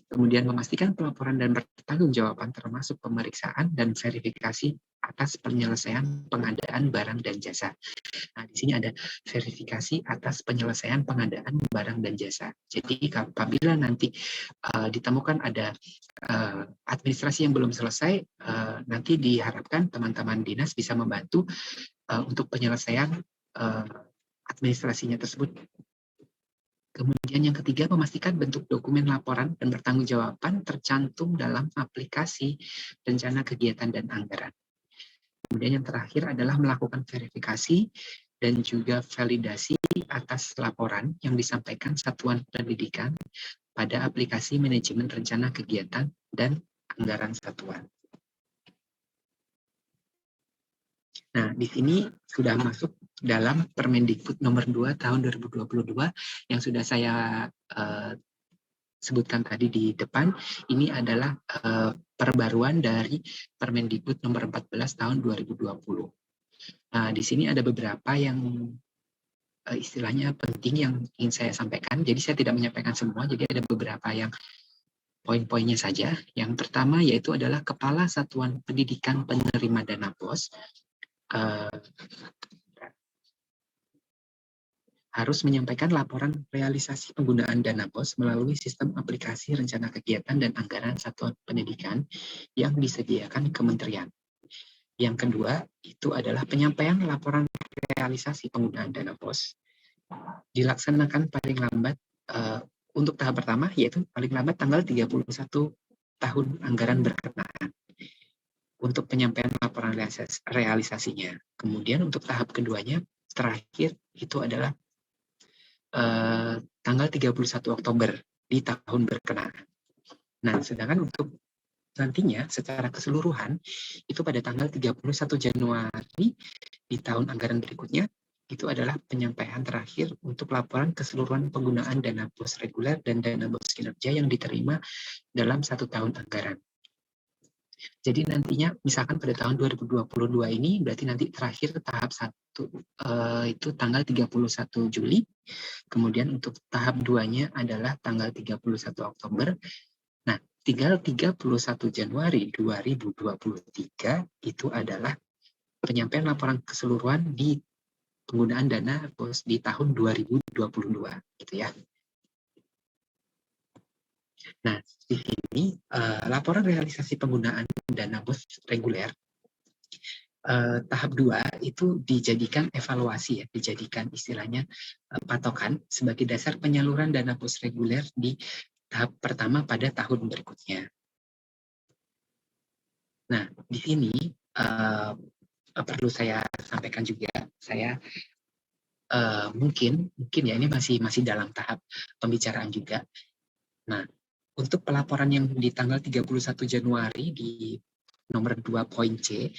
kemudian memastikan pelaporan dan pertanggungjawaban termasuk pemeriksaan dan verifikasi atas penyelesaian pengadaan barang dan jasa. Nah, di sini ada verifikasi atas penyelesaian pengadaan barang dan jasa. Jadi apabila nanti ditemukan ada administrasi yang belum selesai, nanti diharapkan teman-teman dinas bisa membantu untuk penyelesaian administrasinya tersebut Kemudian yang ketiga, memastikan bentuk dokumen laporan dan pertanggungjawaban tercantum dalam aplikasi rencana kegiatan dan anggaran. Kemudian yang terakhir adalah melakukan verifikasi dan juga validasi atas laporan yang disampaikan satuan pendidikan pada aplikasi manajemen rencana kegiatan dan anggaran satuan. Nah, di sini sudah masuk dalam Permendikbud nomor 2 tahun 2022 yang sudah saya sebutkan tadi di depan. Ini adalah perbaruan dari Permendikbud nomor 14 tahun 2020. Nah, di sini ada beberapa yang istilahnya penting yang ingin saya sampaikan. Jadi saya tidak menyampaikan semua, jadi ada beberapa yang poin-poinnya saja. Yang pertama yaitu adalah Kepala Satuan Pendidikan Penerima Dana BOS harus menyampaikan laporan realisasi penggunaan dana BOS melalui sistem aplikasi rencana kegiatan dan anggaran satuan pendidikan yang disediakan kementerian. Yang kedua, itu adalah penyampaian laporan realisasi penggunaan dana BOS dilaksanakan paling lambat untuk tahap pertama, yaitu paling lambat tanggal 31 tahun anggaran berkenaan untuk penyampaian laporan realisasinya. Kemudian untuk tahap keduanya, terakhir itu adalah tanggal 31 Oktober di tahun berkenaan. Nah, sedangkan untuk nantinya secara keseluruhan itu pada tanggal 31 Januari di tahun anggaran berikutnya itu adalah penyampaian terakhir untuk laporan keseluruhan penggunaan dana BOS reguler dan dana BOS kinerja yang diterima dalam 1 tahun anggaran. Jadi nantinya misalkan pada tahun 2022 ini berarti nanti terakhir tahap 1 itu tanggal 31 Juli. Kemudian untuk tahap 2-nya adalah tanggal 31 Oktober. Nah, tinggal 31 Januari 2023 itu adalah penyampaian laporan keseluruhan di penggunaan dana BOS di tahun 2022 gitu ya. Nah, di sini laporan realisasi penggunaan dana BOS reguler tahap 2 itu dijadikan evaluasi ya, dijadikan istilahnya patokan sebagai dasar penyaluran dana BOS reguler di tahap pertama pada tahun berikutnya. Nah, di sini perlu saya sampaikan juga, saya mungkin ya ini masih dalam tahap pembicaraan juga. Nah, untuk pelaporan yang di tanggal 31 Januari di nomor 2 poin C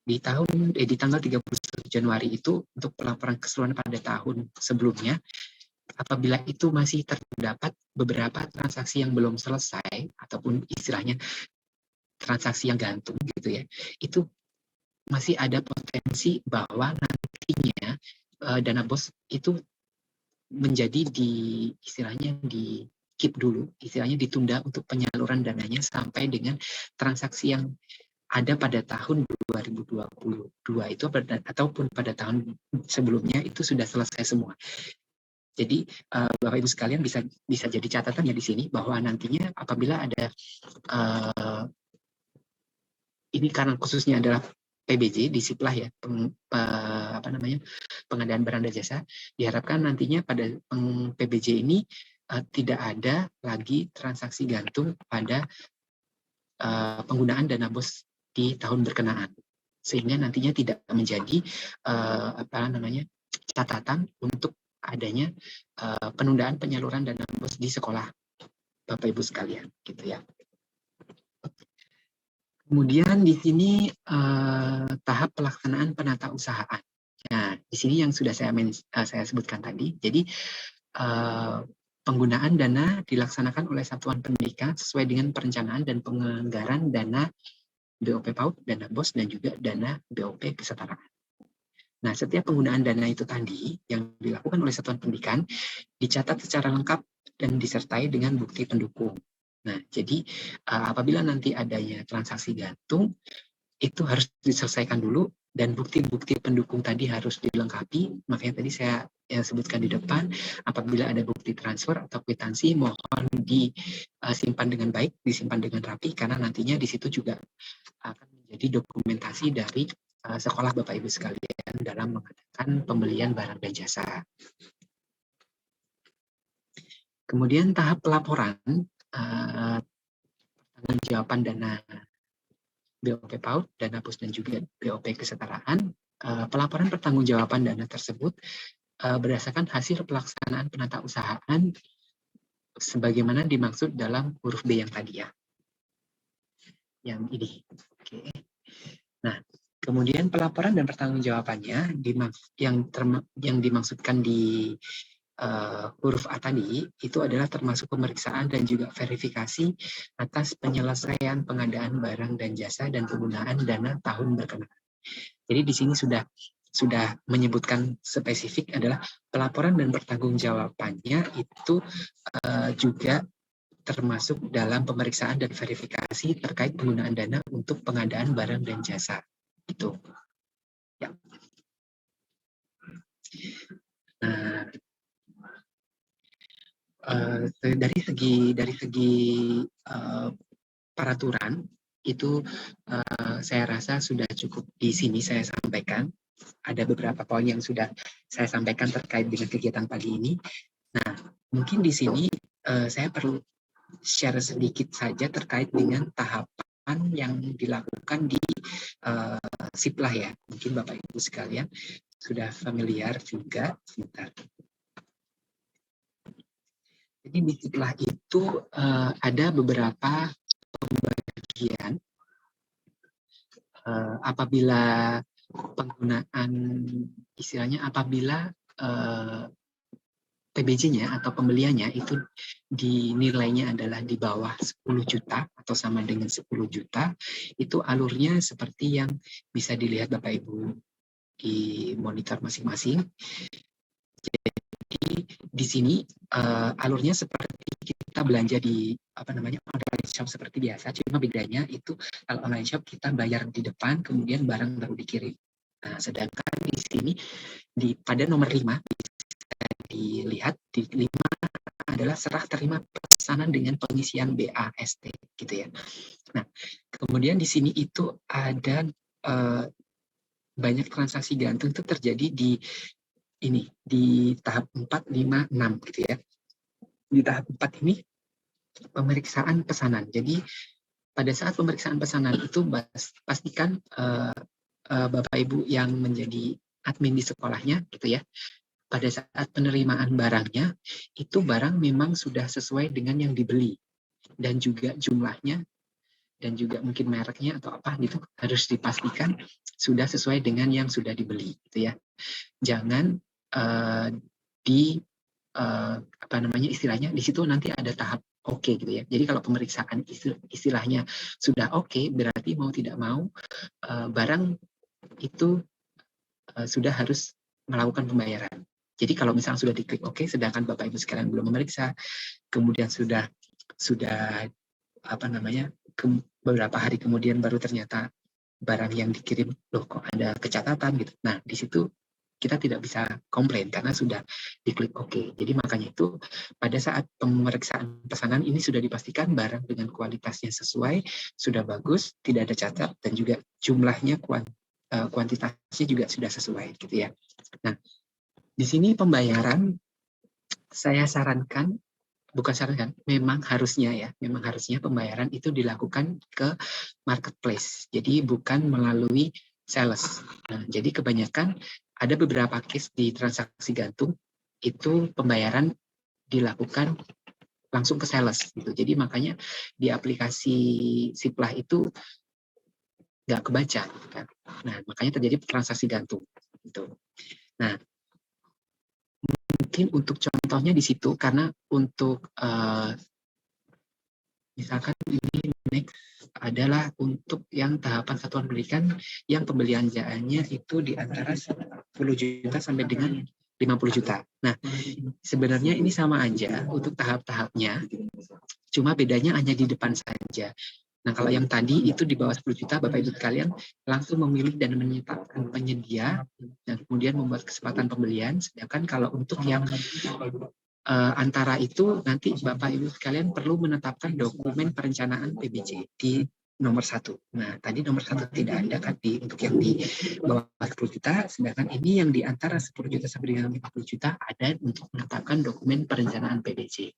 di tanggal 31 Januari itu untuk pelaporan keseluruhan pada tahun sebelumnya, apabila itu masih terdapat beberapa transaksi yang belum selesai ataupun istilahnya transaksi yang gantung gitu ya, itu masih ada potensi bahwa nantinya dana BOS itu menjadi istilahnya di keep dulu, istilahnya ditunda untuk penyaluran dananya sampai dengan transaksi yang ada pada tahun 2022 itu ataupun pada tahun sebelumnya itu sudah selesai semua. Jadi Bapak Ibu sekalian bisa jadi catatan ya di sini bahwa nantinya apabila ada ini karena khususnya adalah PBJ di Siplah ya, pengadaan barang dan jasa, diharapkan nantinya pada PBJ ini tidak ada lagi transaksi gantung pada penggunaan dana BOS di tahun berkenaan, sehingga nantinya tidak menjadi catatan untuk adanya penundaan penyaluran dana BOS di sekolah Bapak Ibu sekalian, gitu ya. Kemudian di sini tahap pelaksanaan penata usahaan. Nah, di sini yang sudah saya sebutkan tadi. Jadi penggunaan dana dilaksanakan oleh satuan pendidikan sesuai dengan perencanaan dan penganggaran dana BOP PAUD, dana BOS, dan juga dana BOP kesetaraan. Nah, setiap penggunaan dana itu tadi yang dilakukan oleh satuan pendidikan dicatat secara lengkap dan disertai dengan bukti pendukung. Nah, jadi apabila nanti adanya transaksi gantung, itu harus diselesaikan dulu dan bukti-bukti pendukung tadi harus dilengkapi. Makanya tadi saya sebutkan di depan, apabila ada bukti transfer atau kwitansi, mohon disimpan dengan baik, disimpan dengan rapi, karena nantinya di situ juga akan menjadi dokumentasi dari sekolah Bapak Ibu sekalian dalam mengadakan pembelian barang dan jasa. Kemudian tahap pelaporan pertanggungjawaban dana BOP PAUD, dana PUS dan juga BOP kesetaraan. Pelaporan pertanggungjawaban dana tersebut berdasarkan hasil pelaksanaan penatausahaan sebagaimana dimaksud dalam huruf B yang tadi ya. Yang ini. Oke. Nah, kemudian pelaporan dan pertanggungjawabannya yang dimaksudkan di huruf A tadi itu adalah termasuk pemeriksaan dan juga verifikasi atas penyelesaian pengadaan barang dan jasa dan penggunaan dana tahun berkenaan. Jadi di sini sudah menyebutkan spesifik adalah pelaporan dan pertanggungjawabannya itu juga termasuk dalam pemeriksaan dan verifikasi terkait penggunaan dana untuk pengadaan barang dan jasa. Itu. Ya. Nah, dari segi peraturan itu saya rasa sudah cukup di sini saya sampaikan. Ada beberapa poin yang sudah saya sampaikan terkait dengan kegiatan pagi ini. Nah, mungkin di sini saya perlu share sedikit saja terkait dengan tahapan yang dilakukan di Siplah ya. Mungkin Bapak Ibu sekalian sudah familiar juga. Sebentar. Jadi di Siplah itu ada beberapa pembagian apabila penggunaan istilahnya apabila PBJ-nya atau pembeliannya itu dinilainya adalah di bawah 10 juta atau sama dengan 10 juta, itu alurnya seperti yang bisa dilihat Bapak Ibu di monitor masing-masing. Jadi di sini alurnya seperti kita belanja di online shop seperti biasa, cuma bedanya itu kalau online shop kita bayar di depan kemudian barang baru dikirim. Nah, sedangkan di sini pada nomor 5 dilihat di 5 adalah serah terima pesanan dengan pengisian BAST gitu ya. Nah, kemudian di sini itu ada banyak transaksi gantung itu terjadi di tahap 4, 5, 6 gitu ya. Di tahap 4 ini pemeriksaan pesanan. Jadi pada saat pemeriksaan pesanan itu pastikan Bapak Ibu yang menjadi admin di sekolahnya gitu ya. Pada saat penerimaan barangnya, itu barang memang sudah sesuai dengan yang dibeli. Dan juga jumlahnya, dan juga mungkin mereknya atau apa gitu, harus dipastikan sudah sesuai dengan yang sudah dibeli. Gitu ya. Jangan istilahnya, di situ nanti ada tahap oke gitu ya. Jadi kalau pemeriksaan istilahnya sudah oke, berarti mau tidak mau, barang itu sudah harus melakukan pembayaran. Jadi kalau misalnya sudah diklik oke, sedangkan Bapak Ibu sekalian belum memeriksa, kemudian sudah beberapa hari kemudian baru ternyata barang yang dikirim loh kok ada kecatatan gitu. Nah, di situ kita tidak bisa komplain karena sudah diklik oke. Jadi makanya itu pada saat pemeriksaan pesanan ini sudah dipastikan barang dengan kualitasnya sesuai, sudah bagus, tidak ada cacat dan juga jumlahnya kuantitasnya juga sudah sesuai gitu ya. Nah, di sini pembayaran saya sarankan, memang harusnya pembayaran itu dilakukan ke marketplace. Jadi bukan melalui sales. Nah, jadi kebanyakan ada beberapa case di transaksi gantung itu pembayaran dilakukan langsung ke sales gitu. Jadi makanya di aplikasi Siplah itu nggak kebaca gitu kan. Nah, makanya terjadi transaksi gantung gitu. Nah, mungkin untuk contohnya di situ karena untuk misalkan ini next adalah untuk yang tahapan satuan pendidikan yang pembelanjaannya itu di antara 10 juta sampai dengan 50 juta. Nah, sebenarnya ini sama aja untuk tahap-tahapnya, cuma bedanya hanya di depan saja. Nah, kalau yang tadi itu di bawah 10 juta, Bapak Ibu sekalian langsung memilih dan menetapkan penyedia dan kemudian membuat kesempatan pembelian. Sedangkan kalau untuk yang antara itu nanti Bapak Ibu sekalian perlu menetapkan dokumen perencanaan PBJ. Di nomor 1. Nah, tadi nomor 1 tidak ada kan untuk yang di bawah 10 juta, sedangkan ini yang di antara 10 juta sampai dengan 50 juta ada untuk menetapkan dokumen perencanaan PBJ.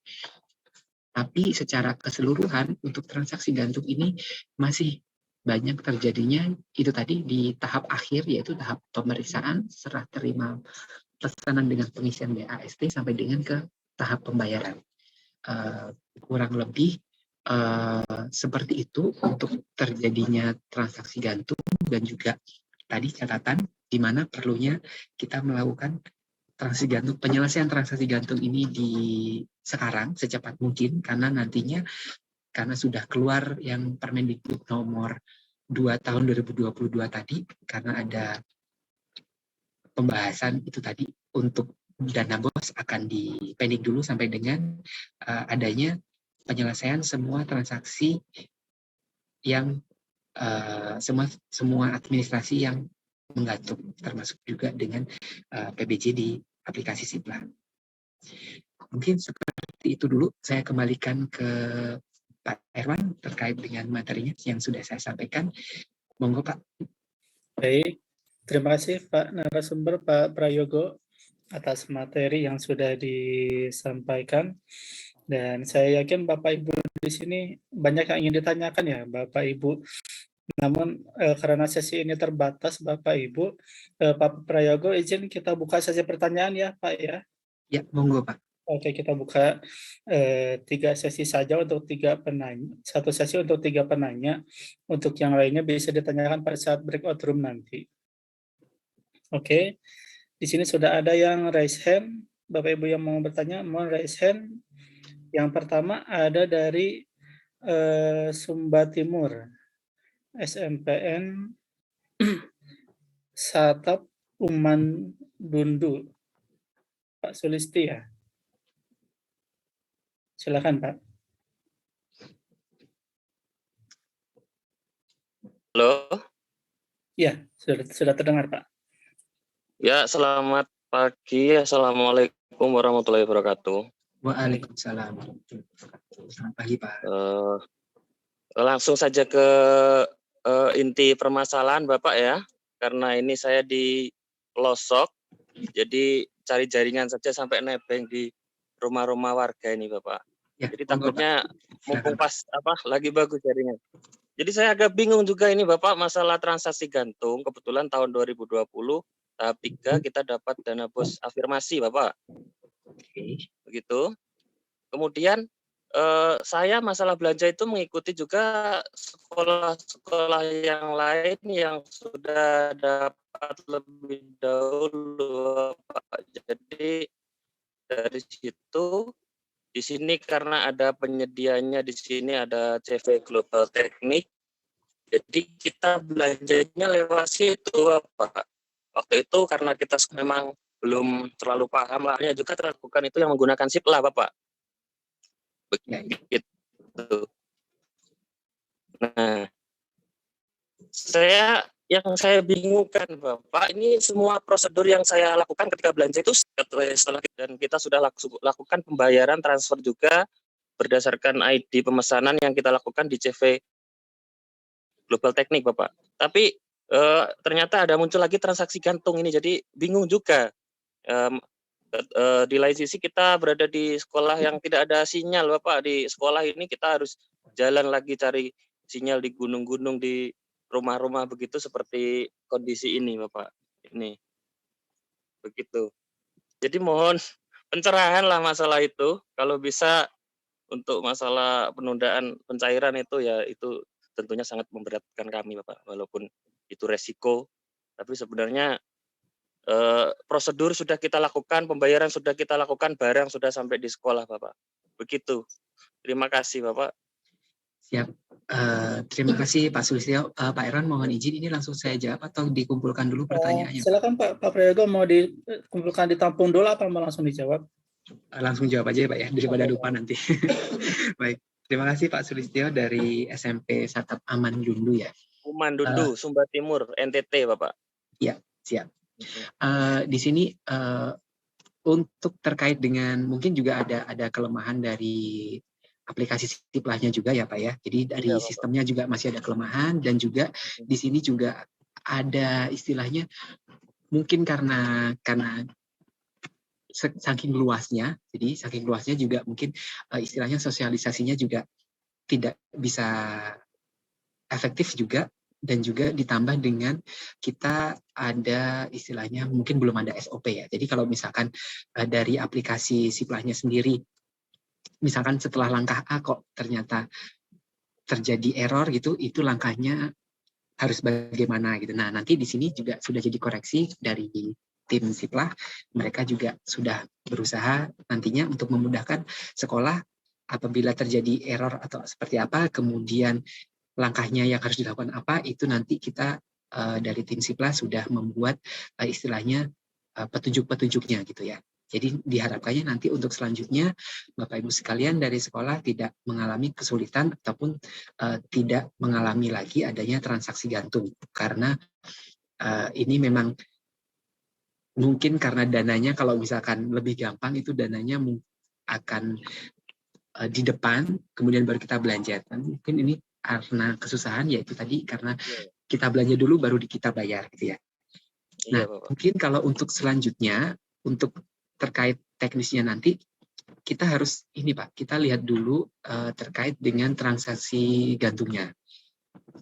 Tapi secara keseluruhan untuk transaksi gantung ini masih banyak terjadinya itu tadi di tahap akhir, yaitu tahap pemeriksaan, serah terima pesanan dengan pengisian BAST sampai dengan ke tahap pembayaran. Kurang lebih seperti itu untuk terjadinya transaksi gantung, dan juga tadi catatan di mana perlunya kita melakukan transaksi gantung, penyelesaian transaksi gantung ini di sekarang secepat mungkin, karena nantinya karena sudah keluar yang Permendikbud nomor 2 tahun 2022 tadi, karena ada pembahasan itu tadi untuk dana BOS akan dipending dulu sampai dengan adanya penyelesaian semua transaksi yang semua administrasi yang menggantung, termasuk juga dengan PBJ di aplikasi Siplah. Mungkin seperti itu dulu. Saya kembalikan ke Pak Erwan terkait dengan materinya yang sudah saya sampaikan. Monggo Pak. Baik, terima kasih Pak narasumber Pak Prayogo atas materi yang sudah disampaikan. Dan saya yakin Bapak Ibu di sini banyak yang ingin ditanyakan ya Bapak Ibu. Namun karena sesi ini terbatas Bapak Ibu, Pak Prayogo izin kita buka sesi pertanyaan ya Pak ya. Ya, monggo Pak. Oke, kita buka 3 sesi saja untuk 3 penanya. 1 sesi untuk 3 penanya. Untuk yang lainnya bisa ditanyakan pada saat breakout room nanti. Oke, di sini sudah ada yang raise hand. Bapak Ibu yang mau bertanya, mohon raise hand. Yang pertama ada dari Sumba Timur, SMPN Satap Uman Dundu, Pak Sulisti ya. Silakan Pak. Halo. Ya, sudah terdengar Pak. Ya, selamat pagi. Assalamualaikum warahmatullahi wabarakatuh. Waalaikumsalam. Selamat pagi Pak. Langsung saja ke inti permasalahan Bapak ya, karena ini saya di pelosok, jadi cari jaringan saja sampai nebeng di rumah-rumah warga ini Bapak. Ya, Jadi monggo, takutnya Pak. mumpung pas lagi bagus jaringan. Jadi saya agak bingung juga ini Bapak masalah transaksi gantung. Kebetulan tahun 2020 tahap 3 kita dapat dana BOS afirmasi Bapak. Begitu. Kemudian saya masalah belanja itu mengikuti juga sekolah-sekolah yang lain yang sudah dapat lebih dahulu Pak. Jadi dari situ di sini karena ada penyediaannya, di sini ada CV Global Teknik. Jadi kita belanjanya lewat situ Pak. Waktu itu karena kita memang belum terlalu paham, makanya juga terlakukan itu yang menggunakan Siplah Bapak. Begitu. Nah, yang saya bingungkan Bapak, ini semua prosedur yang saya lakukan ketika belanja itu setelah dan kita sudah lakukan pembayaran transfer juga berdasarkan ID pemesanan yang kita lakukan di CV Global Teknik Bapak. Tapi ternyata ada muncul lagi transaksi gantung ini, jadi bingung juga. Di lain sisi kita berada di sekolah yang tidak ada sinyal Bapak. Di sekolah ini kita harus jalan lagi cari sinyal di gunung-gunung, di rumah-rumah begitu, seperti kondisi ini Bapak. Ini begitu. Jadi mohon pencerahan lah masalah itu. Kalau bisa untuk masalah penundaan pencairan itu ya itu tentunya sangat memberatkan kami Bapak. Walaupun itu resiko, tapi sebenarnya prosedur sudah kita lakukan, pembayaran sudah kita lakukan, barang sudah sampai di sekolah Bapak. Begitu. Terima kasih Bapak. Siap. Terima kasih Pak Sulistyo. Pak Erwan mohon izin ini langsung saya jawab atau dikumpulkan dulu pertanyaannya? Silakan Pak Prayogo, mau dikumpulkan, ditampung dulu apa mau langsung dijawab? Langsung jawab aja ya Pak ya, daripada lupa nanti. Baik. Terima kasih Pak Sulistyo dari SMP Satap Aman Dundu ya. Uman Dundu, Sumba Timur, NTT Bapak. Ya, siap. Di sini untuk terkait dengan mungkin juga ada kelemahan dari aplikasi Siplahnya juga ya Pak ya. Jadi dari Iya, Bapak. sistemnya juga masih ada kelemahan, dan juga di sini juga ada istilahnya mungkin karena saking luasnya, jadi saking luasnya juga mungkin istilahnya sosialisasinya juga tidak bisa efektif juga, dan juga ditambah dengan kita ada istilahnya mungkin belum ada SOP ya. Jadi kalau misalkan dari aplikasi Siplahnya sendiri, misalkan setelah langkah A kok ternyata terjadi error gitu, itu langkahnya harus bagaimana gitu. Nah, nanti di sini juga sudah jadi koreksi dari tim Siplah, mereka juga sudah berusaha nantinya untuk memudahkan sekolah apabila terjadi error atau seperti apa, kemudian langkahnya yang harus dilakukan apa, itu nanti kita dari tim Siplah sudah membuat istilahnya petunjuk-petunjuknya gitu ya. Jadi diharapkannya nanti untuk selanjutnya Bapak Ibu sekalian dari sekolah tidak mengalami kesulitan ataupun tidak mengalami lagi adanya transaksi gantung, karena ini memang mungkin karena dananya kalau misalkan lebih gampang itu dananya akan di depan kemudian baru kita belanja. Mungkin ini karena kesusahan yaitu tadi karena kita belanja dulu baru kita bayar gitu ya. Nah, Iya, Bapak. mungkin kalau untuk selanjutnya untuk terkait teknisnya nanti kita harus ini Pak, kita lihat dulu terkait dengan transaksi gantungnya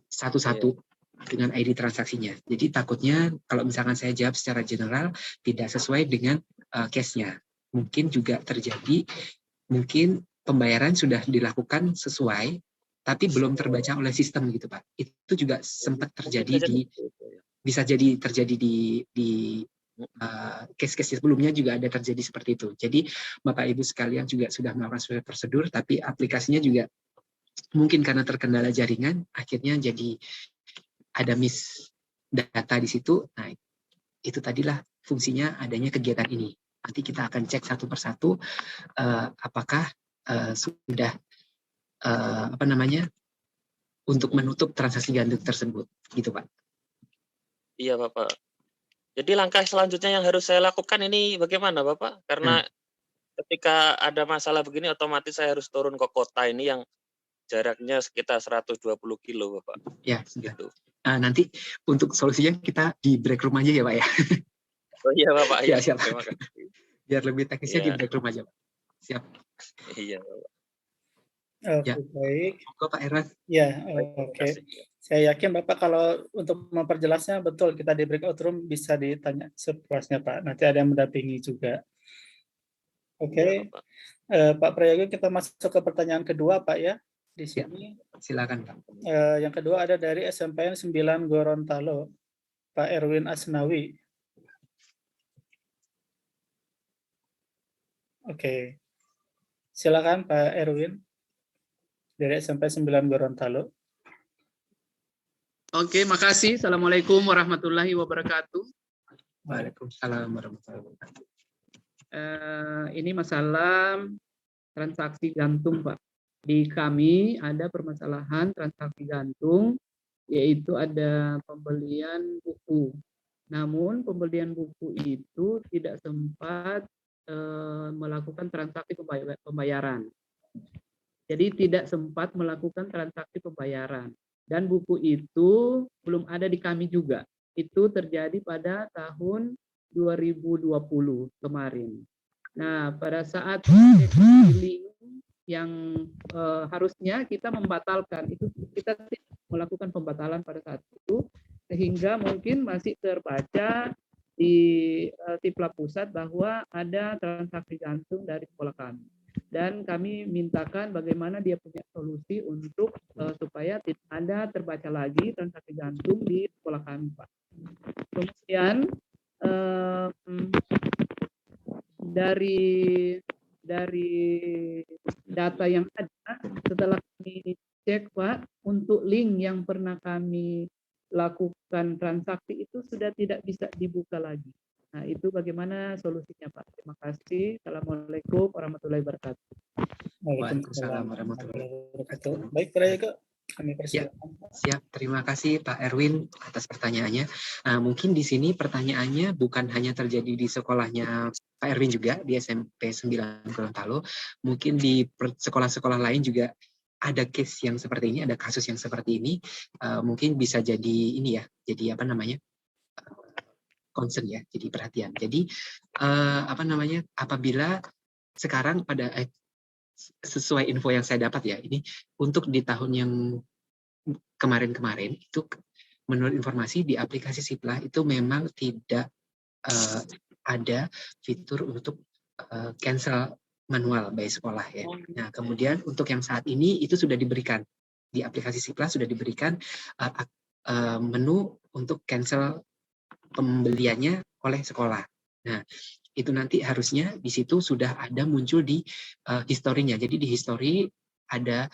satu-satu dengan ID transaksinya. Jadi takutnya kalau misalkan saya jawab secara general tidak sesuai dengan case-nya. Mungkin juga terjadi, mungkin pembayaran sudah dilakukan sesuai, tapi belum terbaca oleh sistem gitu Pak. Itu juga sempat terjadi bisa jadi terjadi di case-case sebelumnya juga ada terjadi seperti itu. Jadi Bapak Ibu sekalian juga sudah melakukan sesuai prosedur, tapi aplikasinya juga mungkin karena terkendala jaringan, akhirnya jadi ada miss data di situ. Nah, itu tadilah fungsinya adanya kegiatan ini. Nanti kita akan cek satu persatu apakah sudah untuk menutup transaksi gantung tersebut, gitu Pak. Iya, Bapak. Jadi langkah selanjutnya yang harus saya lakukan ini bagaimana, Bapak? Karena ketika ada masalah begini otomatis saya harus turun ke kota ini yang jaraknya sekitar 120 kilo, Bapak. Ya, sudah. Gitu. Nanti untuk solusinya kita di break room aja ya Pak ya. Oh iya, Bapak. Ya, Iya, siap. terima kasih. Biar lebih teknisnya di Iya. break room aja Pak. Siap. Iya, Bapak. Oke, Ya. baik. Monggo Pak Erwan. Ya, Terima oke. kasih. Saya yakin Bapak kalau untuk memperjelasnya betul kita di breakout room bisa ditanya sepuasnya Pak. Nanti ada yang mendampingi juga. Oke, Iya, Bapak. Pak Prayogo, kita masuk ke pertanyaan kedua Pak ya. Di Ya. sini Silakan Pak. yang kedua ada dari SMPN 9 Gorontalo, Pak Erwin Asnawi. Oke, silakan Pak Erwin dari SMP 9 Gorontalo. Oke, makasih. Assalamualaikum warahmatullahi wabarakatuh. Waalaikumsalam warahmatullahi wabarakatuh. Ini masalah transaksi gantung, Pak. Di kami ada permasalahan transaksi gantung, yaitu ada pembelian buku. Namun pembelian buku itu tidak sempat melakukan transaksi pembayaran. Jadi tidak sempat melakukan transaksi pembayaran. Dan buku itu belum ada di kami juga. Itu terjadi pada tahun 2020 kemarin. Nah, pada saat billing yang harusnya kita membatalkan, itu kita tidak melakukan pembatalan pada saat itu, sehingga mungkin masih terbaca di Siplah Pusat bahwa ada transaksi gantung dari sekolah kami. Dan kami mintakan bagaimana dia punya solusi untuk supaya tidak ada terbaca lagi transaksi gantung di sekolah kami, Pak. Kemudian dari data yang ada, setelah kami cek Pak, untuk link yang pernah kami lakukan transaksi itu sudah tidak bisa dibuka lagi. Nah, itu bagaimana solusinya Pak? Terima kasih. Assalamualaikum warahmatullahi wabarakatuh. Waalaikumsalam warahmatullahi wabarakatuh. Baik, Pak Prayogo, Kami persilakan. Siap, terima kasih Pak Erwin atas pertanyaannya. Mungkin di sini pertanyaannya bukan hanya terjadi di sekolahnya Pak Erwin juga, di SMP 9 Gorontalo. Mungkin di sekolah-sekolah lain juga ada case yang seperti ini, ada kasus yang seperti ini. Mungkin bisa jadi ini ya, jadi apa namanya, concern ya, jadi perhatian. Jadi apa namanya, apabila sekarang pada sesuai info yang saya dapat ya, ini untuk di tahun yang kemarin-kemarin itu menurut informasi di aplikasi Siplah itu memang tidak ada fitur untuk cancel manual by sekolah ya. Nah, kemudian untuk yang saat ini itu sudah diberikan di aplikasi Siplah sudah diberikan menu untuk cancel pembeliannya oleh sekolah. Nah, itu nanti harusnya di situ sudah ada muncul di historinya. Jadi di history ada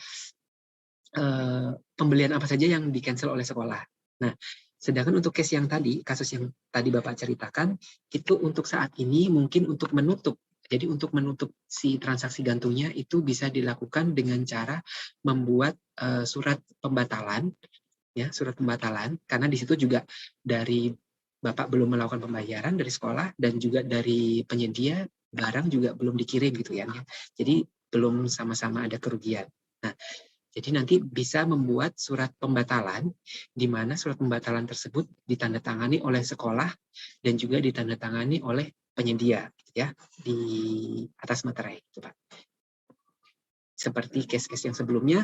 pembelian apa saja yang di-cancel oleh sekolah. Nah, sedangkan untuk case yang tadi, kasus yang tadi Bapak ceritakan, itu untuk saat ini mungkin untuk menutup. Jadi untuk menutup si transaksi gantungnya itu bisa dilakukan dengan cara membuat surat pembatalan, ya surat pembatalan, karena di situ juga dari Bapak belum melakukan pembayaran dari sekolah dan juga dari penyedia barang juga belum dikirim gitu ya. Jadi belum sama-sama ada kerugian. Nah, jadi nanti bisa membuat surat pembatalan di mana surat pembatalan tersebut ditandatangani oleh sekolah dan juga ditandatangani oleh penyedia ya di atas materai itu Pak. Seperti case-case yang sebelumnya,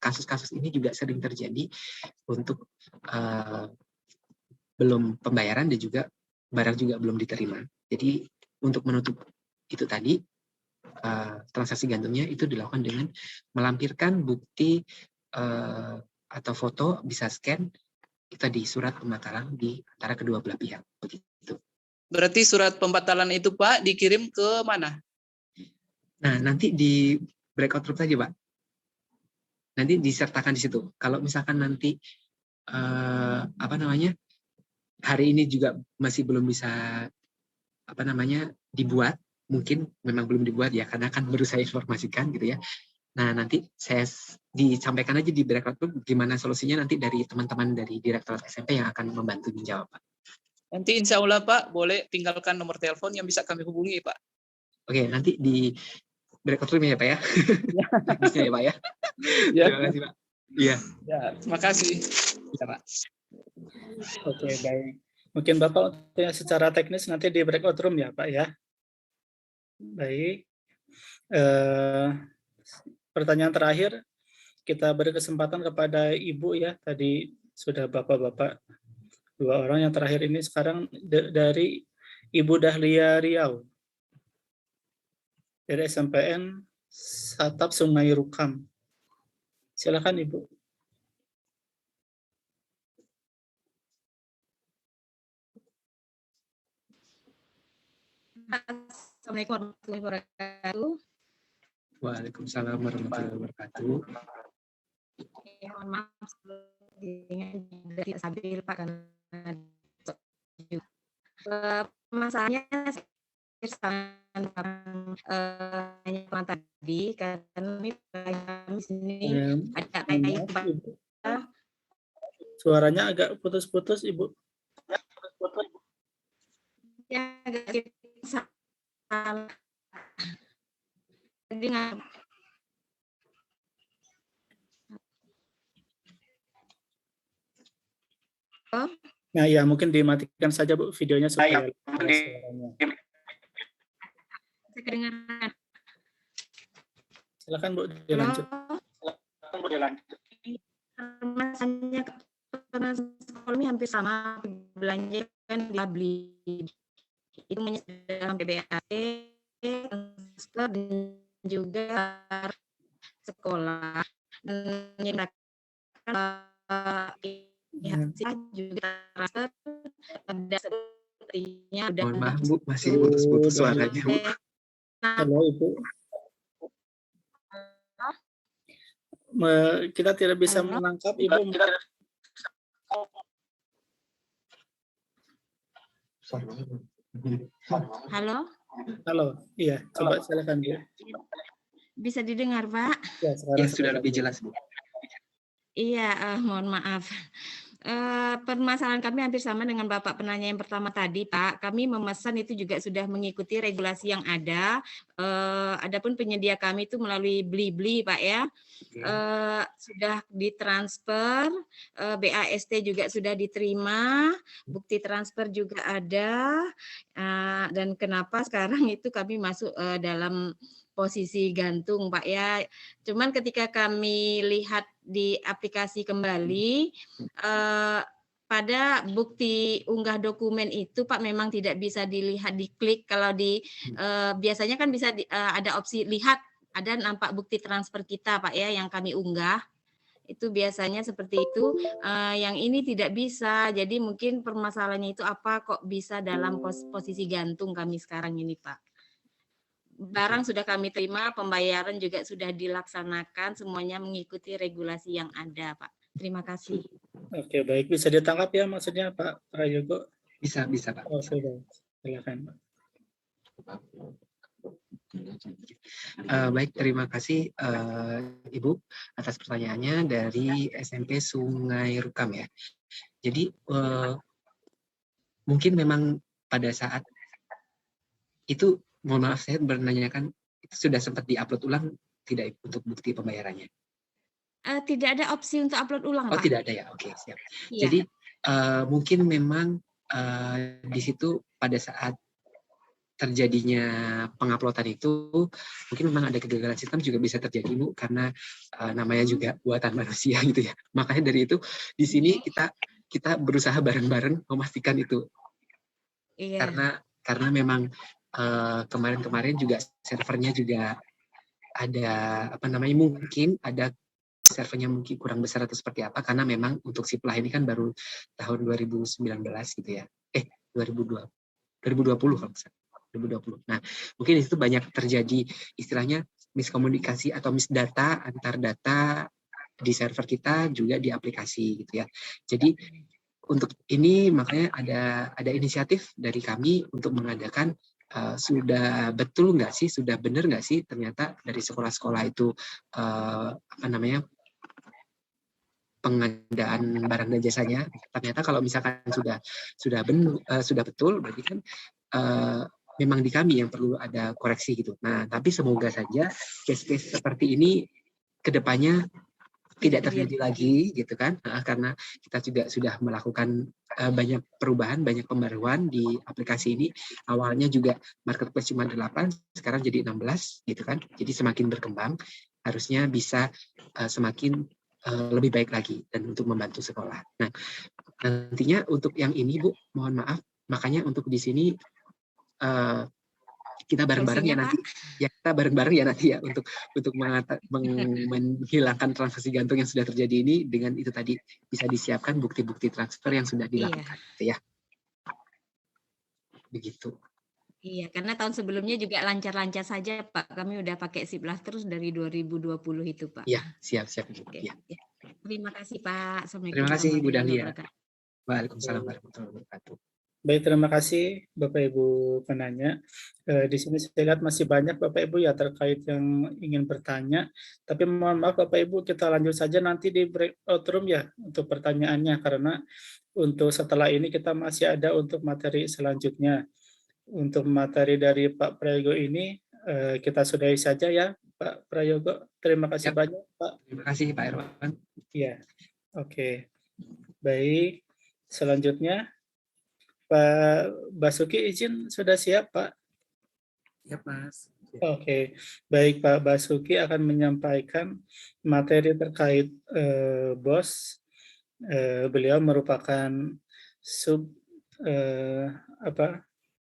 kasus-kasus ini juga sering terjadi untuk belum pembayaran dan juga barang juga belum diterima. Jadi untuk menutup itu tadi, transaksi gantungnya itu dilakukan dengan melampirkan bukti atau foto, bisa scan, itu di surat pembatalan di antara kedua belah pihak. Begitu. Berarti surat pembatalan itu Pak dikirim ke mana? Nah, nanti di breakout room saja Pak. Nanti disertakan di situ. Kalau misalkan nanti apa namanya, hari ini juga masih belum bisa apa namanya dibuat, mungkin memang belum dibuat ya karena kan baru saya informasikan gitu ya. Nah, nanti saya disampaikan aja di breakout room gimana solusinya nanti dari teman-teman dari Direktorat SMP yang akan membantu menjawab Pak. Nanti insya Allah Pak boleh tinggalkan nomor telepon yang bisa kami hubungi Pak. Oke, nanti di breakout room ya Pak ya. Bisa ya Pak ya. Ya. Terima kasih Pak. Iya. Ya, terima kasih. Bisa Pak. Oke, baik. Mungkin Bapak secara teknis nanti di breakout room ya Pak ya. Baik. Pertanyaan terakhir, kita beri kesempatan kepada Ibu ya. Tadi sudah Bapak-Bapak 2 orang, yang terakhir ini sekarang dari Ibu Dahlia Riau. Dari SMPN Satap Sungai Rukam. Silakan Ibu. Assalamualaikum warahmatullahi wabarakatuh. Waalaikumsalam warahmatullahi wabarakatuh. Mohon maaf sebelumnya tidak stabil Pak karena masalahnya hanya tadi karena kami sini ada kaitan. Suaranya agak putus-putus Ibu. Ya, agak salah. Jadi Nah, ya mungkin dimatikan saja Bu videonya supaya suaranya. kedengaran. Silakan Bu dilanjut. Masanya karena sekolah ini hampir sama, belanja kan beli itu menyediakan PBAT dan juga sekolah dan juga ada sepertinya Mohon maaf Bu, masih putus-putus suaranya Bu. Halo Ibu. Kita tidak bisa menangkap Ibu. Halo? Halo, iya, coba silakan Bu. Bisa didengar Pak? Ya, Ya, sudah lebih jelas Bu. Iya, mohon maaf. Permasalahan kami hampir sama dengan Bapak penanya yang pertama tadi, Pak. Kami memesan itu juga sudah mengikuti regulasi yang ada. Adapun penyedia kami itu melalui Blibli, Pak ya. Sudah ditransfer, BAST juga sudah diterima, bukti transfer juga ada. Dan kenapa sekarang itu kami masuk dalam posisi gantung, Pak ya. Cuman ketika kami lihat di aplikasi kembali, pada bukti unggah dokumen itu Pak memang tidak bisa dilihat, diklik. Kalau biasanya kan bisa ada opsi lihat, ada nampak bukti transfer kita Pak ya yang kami unggah. Itu biasanya seperti itu. Yang ini tidak bisa. Jadi mungkin permasalahannya itu apa kok bisa dalam posisi gantung kami sekarang ini Pak. Barang sudah kami terima, pembayaran juga sudah dilaksanakan, semuanya mengikuti regulasi yang ada, Pak. Terima kasih. Oke, baik. Bisa ditangkap ya maksudnya Pak Prayogo? Bisa Pak. Oh, sudah. Silakan Pak. Baik, terima kasih Ibu atas pertanyaannya dari SMP Sungai Rukam ya. Jadi mungkin memang pada saat itu, mohon maaf saya menanyakan, itu sudah sempat diupload ulang tidak untuk bukti pembayarannya? Tidak ada opsi untuk upload ulang, Oh, Pak. tidak ada ya, oke siap. Iya. Jadi mungkin memang di situ pada saat terjadinya penguploadan itu mungkin memang ada kegagalan sistem juga bisa terjadi Bu, karena namanya juga buatan manusia gitu ya. Makanya dari itu di sini kita berusaha bareng-bareng memastikan itu. Iya. Karena memang kemarin-kemarin juga servernya juga ada mungkin ada servernya mungkin kurang besar atau seperti apa, karena memang untuk Siplah ini kan baru tahun 2019 gitu ya. 2020 kalau misalnya. 2020. Nah, mungkin itu banyak terjadi istilahnya miskomunikasi atau misdata antar data di server kita juga di aplikasi gitu ya. Jadi untuk ini makanya ada inisiatif dari kami untuk mengadakan sudah betul nggak sih, sudah benar nggak sih ternyata dari sekolah-sekolah itu pengadaan barang dan jasanya. Ternyata kalau misalkan sudah betul, berarti kan memang di kami yang perlu ada koreksi gitu. Nah, tapi semoga saja case-case seperti ini kedepannya tidak terjadi lagi gitu kan, karena kita juga sudah melakukan banyak perubahan, banyak pembaruan di aplikasi ini. Awalnya juga marketplace cuma 8, sekarang jadi 16 gitu kan. Jadi semakin berkembang, harusnya bisa semakin lebih baik lagi dan untuk membantu sekolah. Nah, nantinya untuk yang ini Bu, mohon maaf, makanya untuk di sini kita bareng-bareng ya nanti. Ya, kita bareng-bareng ya nanti ya untuk menghilangkan transaksi gantung yang sudah terjadi ini, dengan itu tadi bisa disiapkan bukti-bukti transfer yang sudah dilakukan gitu ya. Begitu. Iya, karena tahun sebelumnya juga lancar-lancar saja Pak. Kami udah pakai Siplah terus dari 2020 itu Pak. Iya, siap. Oke. Ya. Terima kasih Pak. Assalamualaikum Terima kasih Bu warahmatullahi Dahlia. wabarakatuh. Waalaikumsalam warahmatullahi wabarakatuh. Baik, terima kasih Bapak Ibu penanya. Di sini saya lihat masih banyak Bapak Ibu ya terkait yang ingin bertanya. Tapi mohon maaf Bapak Ibu, kita lanjut saja nanti di breakout room ya untuk pertanyaannya, karena untuk setelah ini kita masih ada untuk materi selanjutnya. Untuk materi dari Pak Prayogo ini kita sudahi saja ya Pak Prayogo. Terima kasih banyak Pak. Terima kasih Pak Irwan. Iya, oke. Baik, selanjutnya Pak Basuki izin sudah siap Pak? Ya Mas. Oke, baik Pak Basuki akan menyampaikan materi terkait BOS. Beliau merupakan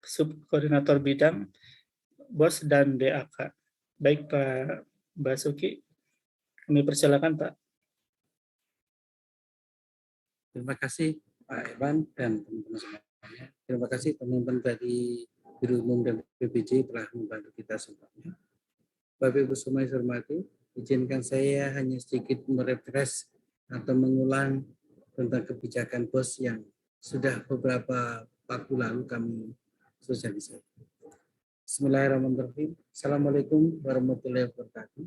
subkoordinator bidang BOS dan DAK. Baik Pak Basuki, kami persilakan Pak. Terima kasih Pak Irwan dan teman-teman semuanya. Terima kasih teman-teman dari Biro Umum dan BPJ telah membantu kita semuanya. Bapak Ibu semua yang saya hormati, izinkan saya hanya sedikit merefresh atau mengulang tentang kebijakan BOS yang sudah beberapa waktu lalu kami sosialisasi. Bismillahirrahmanirrahim. Assalamualaikum warahmatullahi wabarakatuh.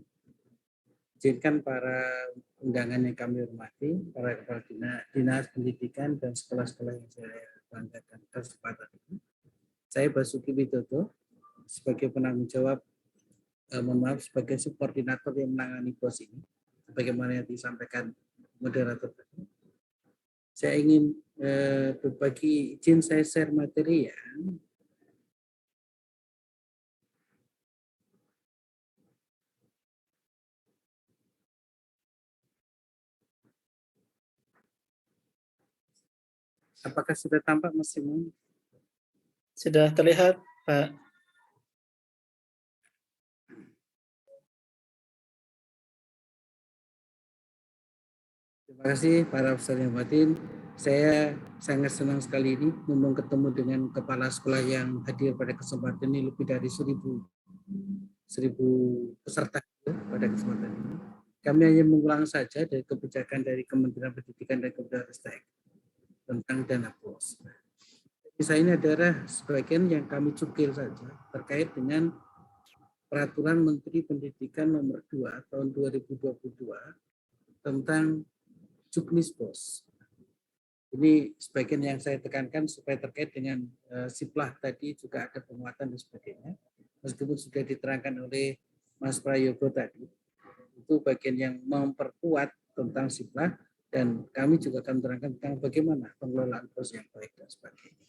Izinkan para undangan yang kami hormati, para kepala dinas pendidikan dan sekolah-sekolah yang saya banggakan kesempatan ini. Saya Basuki Widodo sebagai penanggung jawab, mohon maaf, sebagai subkoordinator yang menangani BOS ini, sebagaimana yang disampaikan moderator tadi. Saya ingin berbagi, izin saya share materi ya. Apakah sudah tampak Mas Simon? Sudah terlihat, Pak. Terima kasih para peserta yang batin. Saya sangat senang sekali ini memang ketemu dengan kepala sekolah yang hadir pada kesempatan ini, lebih dari 1.000 peserta pada kesempatan ini. Kami hanya mengulang saja dari kebijakan dari Kementerian Pendidikan dan Kebudayaan tentang dana BOS. Kisah ini adalah sebagian yang kami cukil saja terkait dengan Peraturan Menteri Pendidikan Nomor 2 Tahun 2022 tentang Juknis BOS. Ini sebagian yang saya tekankan supaya terkait dengan siplah tadi juga ada penguatan dan sebagainya. Meskipun sudah diterangkan oleh Mas Prayogo tadi, itu bagian yang memperkuat tentang siplah, dan kami juga akan menerangkan tentang bagaimana pengelolaan BOS yang baik dan sebagainya.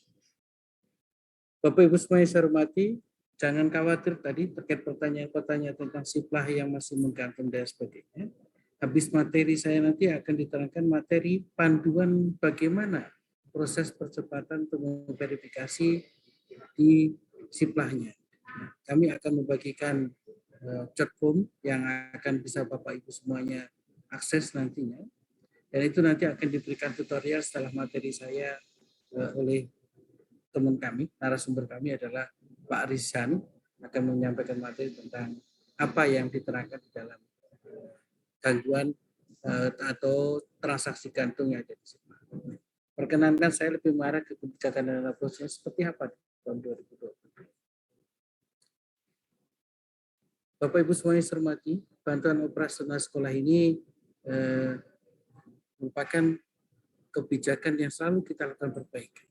Bapak Ibu semua yang saya hormati, jangan khawatir tadi terkait pertanyaan-pertanyaan tentang siplah yang masih menggantung dan sebagainya. Habis materi saya nanti akan diterangkan materi panduan bagaimana proses percepatan untuk memverifikasi di siplahnya. Kami akan membagikan chat form yang akan bisa Bapak Ibu semuanya akses nantinya. Dan itu nanti akan diberikan tutorial setelah materi saya oleh teman kami, narasumber kami adalah Pak Rizan, akan menyampaikan materi tentang apa yang diterangkan di dalam gangguan atau transaksi gantung yang ada di sini. Perkenankan saya lebih mengarah ke kebijakan dana BOS seperti apa di tahun 2020. Bapak Ibu semuanya hormati, bantuan operasional sekolah ini merupakan kebijakan yang selalu kita lakukan perbaikan.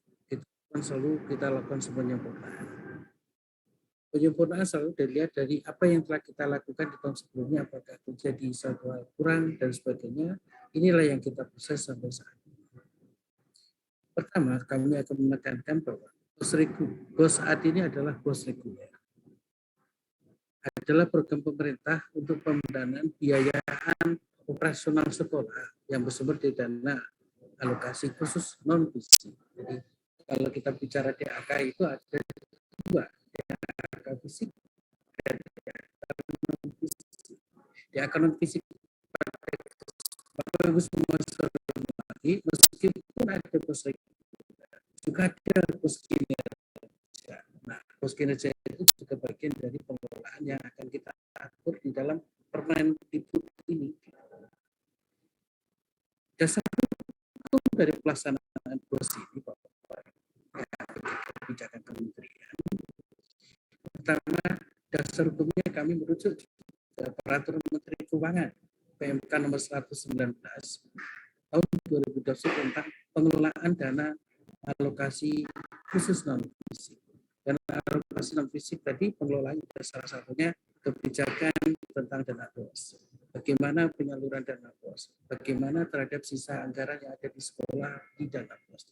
Selalu kita lakukan penyempurnaan. Penyempurnaan selalu dilihat dari apa yang telah kita lakukan di tahun sebelumnya, apakah terjadi satu hal kurang dan sebagainya. Inilah yang kita proses sampai saat ini. Pertama, kami akan menekankan bahwa BOS saat ini adalah BOS reguler. Adalah program pemerintah untuk pendanaan biayaan operasional sekolah yang bersumber dari dana alokasi khusus non-fisik. Jadi kalau kita bicara DAK itu ada dua, DAK fisik dan DAK non-fisik. DAK non-fisik Bapak Ibu semua hormati, meskipun ada BOS juga ada BOS kinerja. Nah, BOS kinerja itu juga bagian dari pengelolaan yang akan kita atur di dalam Permendikbud ini. Dasar hukum dari pelaksanaan BOS ini, Bapak, kebijakan kementerian. Pertama, dasar hukumnya kami merujuk ke Peraturan Menteri Keuangan PMK nomor 119 tahun 2020 tentang pengelolaan dana alokasi khusus non-fisik. Dan alokasi non-fisik tadi pengelolaannya salah satunya kebijakan tentang dana BOS. Bagaimana penyaluran dana BOS, bagaimana terhadap sisa anggaran yang ada di sekolah di dana BOS.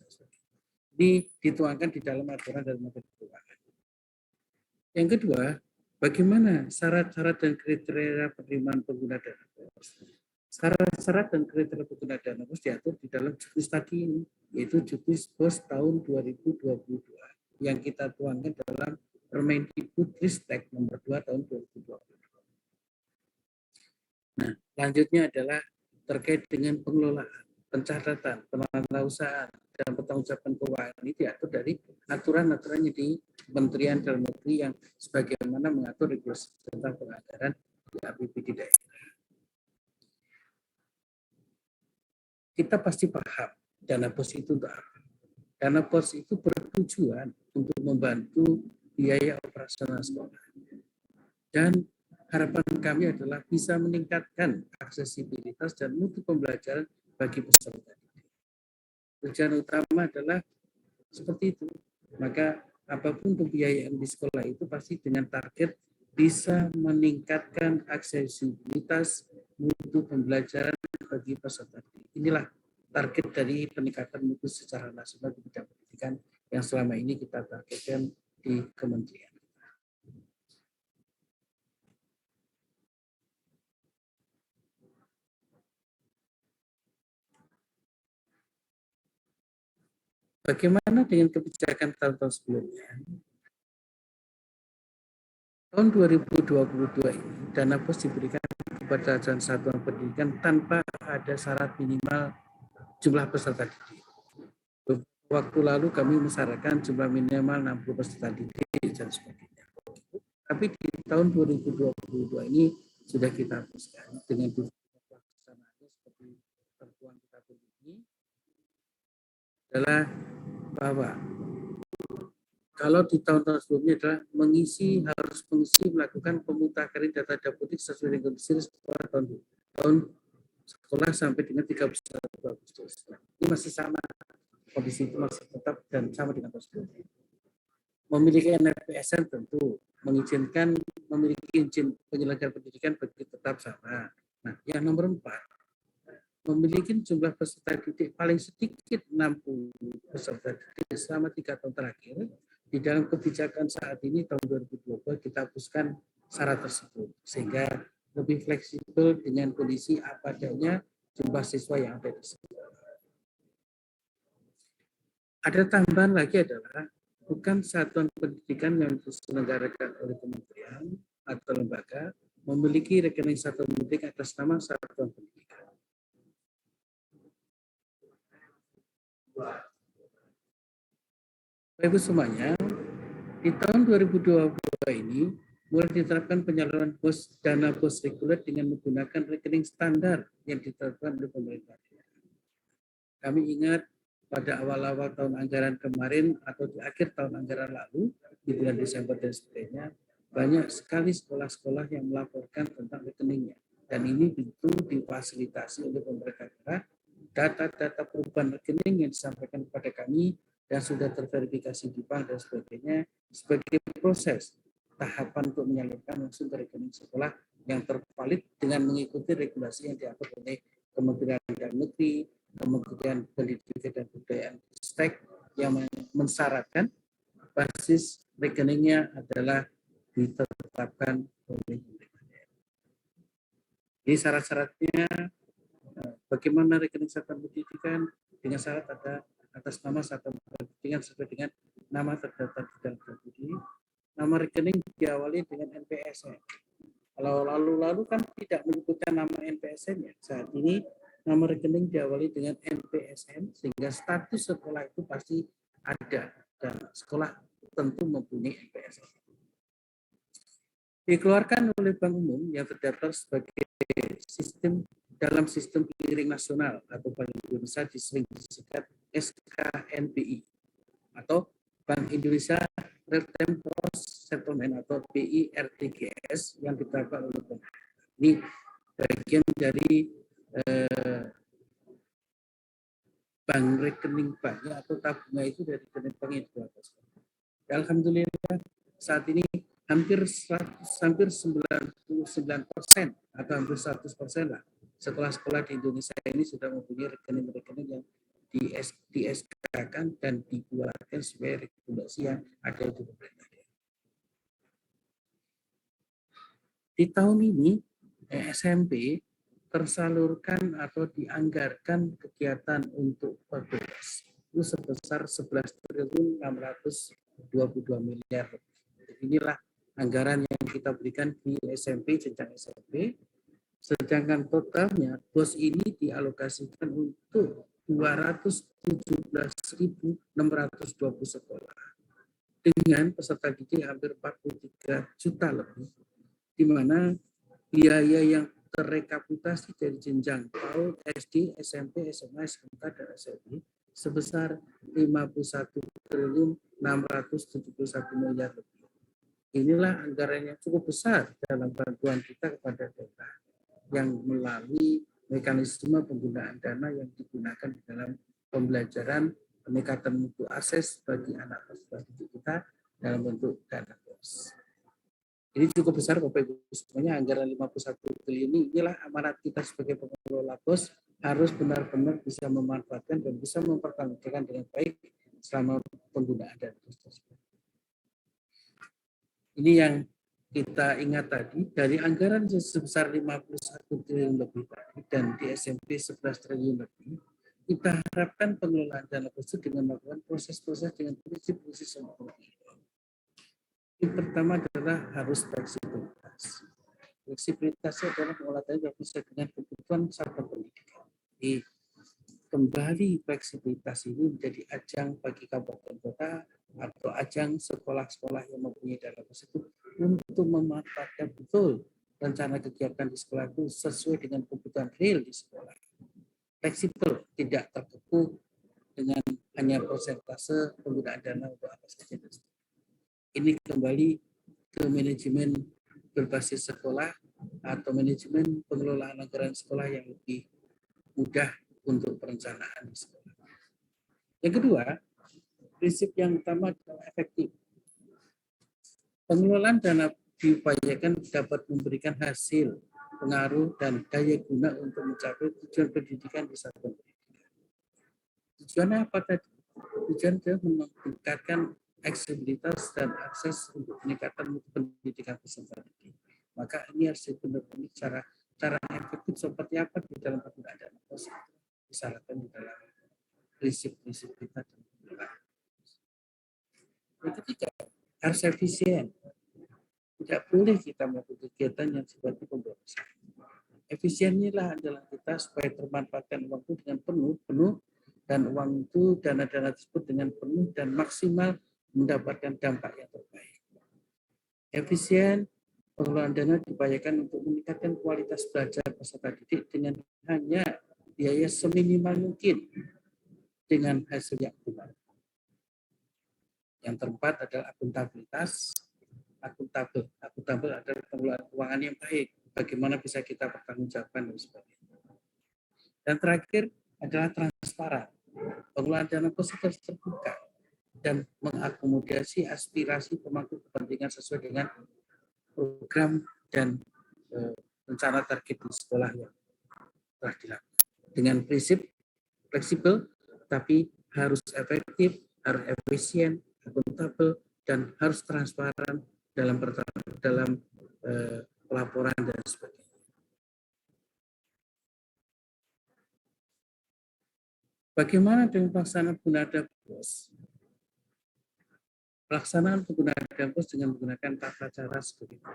Ini dituangkan di dalam aturan dari Menteri Keuangan. Yang kedua, bagaimana syarat-syarat dan kriteria penerimaan pengguna dana BOS. Syarat-syarat dan kriteria pengguna dana BOS diatur di dalam juknis tadi ini, yaitu juknis BOS tahun 2022 yang kita tuangkan dalam Permendikbudristek nomor 2 tahun 2022. Nah, selanjutnya adalah terkait dengan pengelolaan, pencatatan, penelitian dan pertanggungjawaban keuangan ini diatur dari aturan-aturannya di Kementerian Dalam Negeri yang sebagaimana mengatur regulasi tentang penganggaran di APBD daerah. Kita pasti paham dana BOS itu untuk apa. Dana BOS itu bertujuan untuk membantu biaya operasional sekolah. Dan harapan kami adalah bisa meningkatkan aksesibilitas dan mutu pembelajaran bagi peserta didik. Tujuan utama adalah seperti itu. Maka apapun pembiayaan di sekolah itu pasti dengan target bisa meningkatkan aksesibilitas mutu pembelajaran bagi peserta didik. Inilah target dari peningkatan mutu secara nasional di bidang pendidikan yang selama ini kita targetkan di kementerian. Bagaimana dengan kebijakan tahun-tahun sebelumnya? Tahun 2022 ini, dana BOS diberikan kepada satuan pendidikan tanpa ada syarat minimal jumlah peserta didik. Waktu lalu kami mensyaratkan jumlah minimal 60 peserta didik dan sebagainya. Tapi di tahun 2022 ini sudah kita hapuskan dengan pelaksanaannya seperti tertuang kita ini adalah bahwa kalau di tahun-tahun sebelumnya adalah harus mengisi melakukan pemutakhiran data dapodik sesuai dengan kondisi sekolah tahun sekolah sampai dengan 31 Agustus. Ini masih sama, kondisi itu masih tetap dan sama dengan tahun sebelumnya. Memiliki NPSN tentu mengizinkan memiliki izin penyelenggaraan pendidikan bagi tetap sama. Nah, yang nomor 4, memiliki jumlah peserta didik paling sedikit 60 peserta didik selama 3 tahun terakhir. Di dalam kebijakan saat ini tahun 2020 kita hapuskan syarat tersebut sehingga lebih fleksibel dengan kondisi apa adanya jumlah siswa yang ada di sekolah. Ada tambahan lagi adalah bukan satuan pendidikan yang diselenggarakan oleh kementerian atau lembaga memiliki rekening satuan pendidikan atas nama satuan pendidikan. Bapak Ibu semuanya, di tahun 2022 ini mulai diterapkan penyaluran dana BOS reguler dengan menggunakan rekening standar yang ditetapkan oleh pemerintah. Kami ingat pada awal-awal tahun anggaran kemarin atau di akhir tahun anggaran lalu, di bulan Desember dan sebagainya, banyak sekali sekolah-sekolah yang melaporkan tentang rekeningnya. Dan ini tentu difasilitasi oleh pemerintah daerah. Data-data perubahan rekening yang disampaikan kepada kami dan sudah terverifikasi di bank dan sebagainya sebagai proses tahapan untuk menyalurkan langsung ke rekening sekolah yang tervalid dengan mengikuti regulasi yang diatur oleh Kementerian Dalam Negeri, Kementerian Pendidikan dan Kebudayaan STEK yang mensyaratkan basis rekeningnya adalah ditetapkan oleh pemerintah daerah. Jadi syarat-syaratnya bagaimana rekening satuan pendidikan dengan syarat ada atas nama satuan pendidikan sesuai dengan nama terdaftar di dalam studi. Nama rekening diawali dengan NPSN. Kalau lalu-lalu kan tidak menyebutkan nama NPSN-nya. Saat ini nama rekening diawali dengan NPSN sehingga status sekolah itu pasti ada dan sekolah tentu mempunyai NPSN. Dikeluarkan oleh Bank Umum yang terdaftar sebagai sistem dalam sistem clearing nasional atau Bank Indonesia disering disingkat SKNBI atau Bank Indonesia Real Time Gross Settlement atau BIRTGS yang ditetapkan oleh Bank. Ini bagian dari bank rekening banknya atau tabungan itu dari rekening bank yang dibuat. Alhamdulillah saat ini hampir 99% atau hampir 100% lah sekolah-sekolah di Indonesia ini sudah mempunyai rekening-rekening yang di-SK-kan dan dibuatkan sesuai regulasi yang ada di pemerintah. Di tahun ini SMP tersalurkan atau dianggarkan kegiatan untuk PBS itu sebesar 11.622 miliar. Inilah anggaran yang kita berikan di SMP, jenjang SMP. Sedangkan totalnya BOS ini dialokasikan untuk 217.620 sekolah dengan peserta didik hampir 43 juta lebih, di mana biaya yang terrekapitulasi dari jenjang PAUD, SD, SMP, SMA, SMK, dan SMI sebesar 51.671 miliar lebih. Inilah anggaran yang cukup besar dalam bantuan kita kepada daerah yang melalui mekanisme penggunaan dana yang digunakan di dalam pembelajaran peningkatan mutu akses bagi anak peserta didik kita dalam bentuk dana BOS. Ini cukup besar Bapak Ibu semuanya, anggaran 51 triliun inilah amanat kita sebagai pengelola BOS harus benar-benar bisa memanfaatkan dan bisa mempertanggungjawabkan dengan baik selama penggunaan dana BOS tersebut. Ini yang kita ingat tadi, dari anggaran sebesar 51 triliun lebih tadi dan di SMP 11 triliun lebih, kita harapkan pengelolaan dana BOS dengan melakukan proses-proses dengan prinsip-prinsip seperti ini. Yang pertama adalah harus fleksibilitas. Fleksibilitasnya adalah pengelolaan dana BOS dengan kebutuhan satuan pendidikan. Jadi, kembali fleksibilitas ini menjadi ajang bagi kabupaten kota atau ajang sekolah-sekolah yang mempunyai dana BOS itu untuk memanfaatkan betul rencana kegiatan di sekolah itu sesuai dengan kebutuhan real di sekolah. Fleksibel, tidak terpaku dengan hanya persentase penggunaan dana untuk apa saja. Ini kembali ke manajemen berbasis sekolah atau manajemen pengelolaan anggaran sekolah yang lebih mudah untuk perencanaan di sekolah. Yang kedua, prinsip yang utama adalah efektif. Pengelolaan dana diupayakan dapat memberikan hasil, pengaruh, dan daya guna untuk mencapai tujuan pendidikan di satuan pendidikan. Tujuannya apa tadi? Tujuan adalah meningkatkan aksesibilitas dan akses untuk peningkatan mutu pendidikan peserta didik. Maka ini harus benar-benar cara efektif seperti apa di dalam penggunaan dana BOS disyaratkan di dalam prinsip-prinsip kita. Yang ketiga, harus efisien. Tidak boleh kita melakukan kegiatan yang sifatnya pemborosan. Efisien inilah adalah kita supaya termanfaatkan uang itu dengan penuh dan uang itu dana-dana tersebut dengan penuh dan maksimal mendapatkan dampak yang terbaik. Efisien pengelolaan dana diupayakan untuk meningkatkan kualitas belajar peserta didik dengan hanya biaya seminimal mungkin dengan hasil yang optimal. Yang keempat adalah akuntabilitas. Akuntabel adalah pengelolaan keuangan yang baik. Bagaimana bisa kita pertanggungjawabkan dan sebagainya. Dan terakhir adalah transparan. Pengelolaan dana BOS harus terbuka dan mengakomodasi aspirasi pemangku kepentingan sesuai dengan program dan rencana target di sekolah yang telah dilakukan. Dengan prinsip fleksibel, tapi harus efektif, harus efisien, akuntabel, dan harus transparan dalam pelaporan dan sebagainya. Bagaimana dengan pelaksanaan penggunaan dana BOS? Pelaksanaan penggunaan dana BOS dengan menggunakan tata cara seperti itu.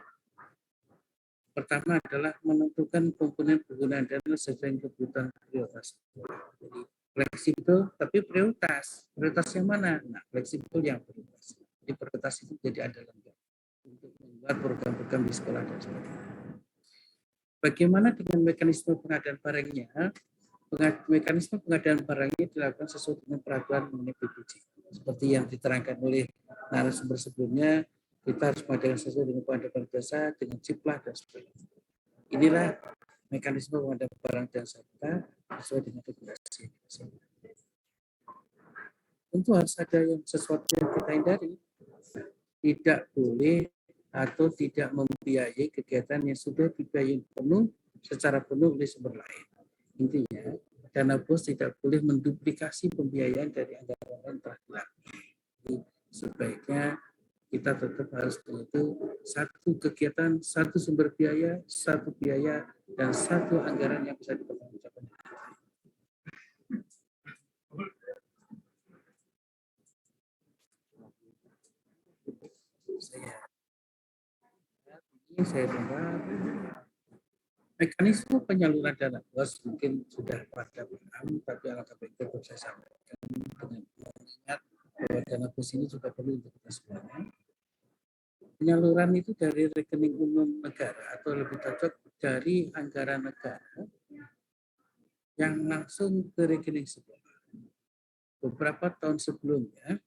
Pertama adalah menentukan komponen penggunaan dana sesuai kebutuhan prioritas. Jadi fleksibel tapi prioritas. Prioritas yang mana? Nah, fleksibel yang prioritas. Jadi prioritas itu jadi andalan untuk membuat program-program di sekolah dan sebagainya. Bagaimana dengan mekanisme pengadaan barangnya? Mekanisme pengadaan barangnya dilakukan sesuai dengan peraturan mengenai BPJ. Seperti yang diterangkan oleh narasumber sebelumnya, kita harus mengadakan sesuai dengan pengadaan jasa, dengan ciplah dan sebagainya. Inilah mekanisme pengadaan barang dan jasa kita sesuai dengan regulasi. Tentu harus ada yang sesuatu yang kita hindari. Tidak boleh atau tidak membiayai kegiatan yang sudah dibiayai secara penuh oleh sumber lain. Intinya, dana BOS tidak boleh menduplikasi pembiayaan dari anggaran yang telah dilakukan. Sebaiknya kita tetap harus itu satu kegiatan, satu sumber biaya, dan satu anggaran yang bisa dipertanggungjawabkan. Saya dengar mekanisme penyaluran dana BOS mungkin sudah pada paham, tapi alangkah baiknya saya sampaikan dengan mengingat bahwa dana BOS ini juga perlu untuk kita semuanya. Penyaluran itu dari rekening umum negara atau lebih cocok dari anggaran negara yang langsung ke rekening sekolah. Beberapa tahun sebelumnya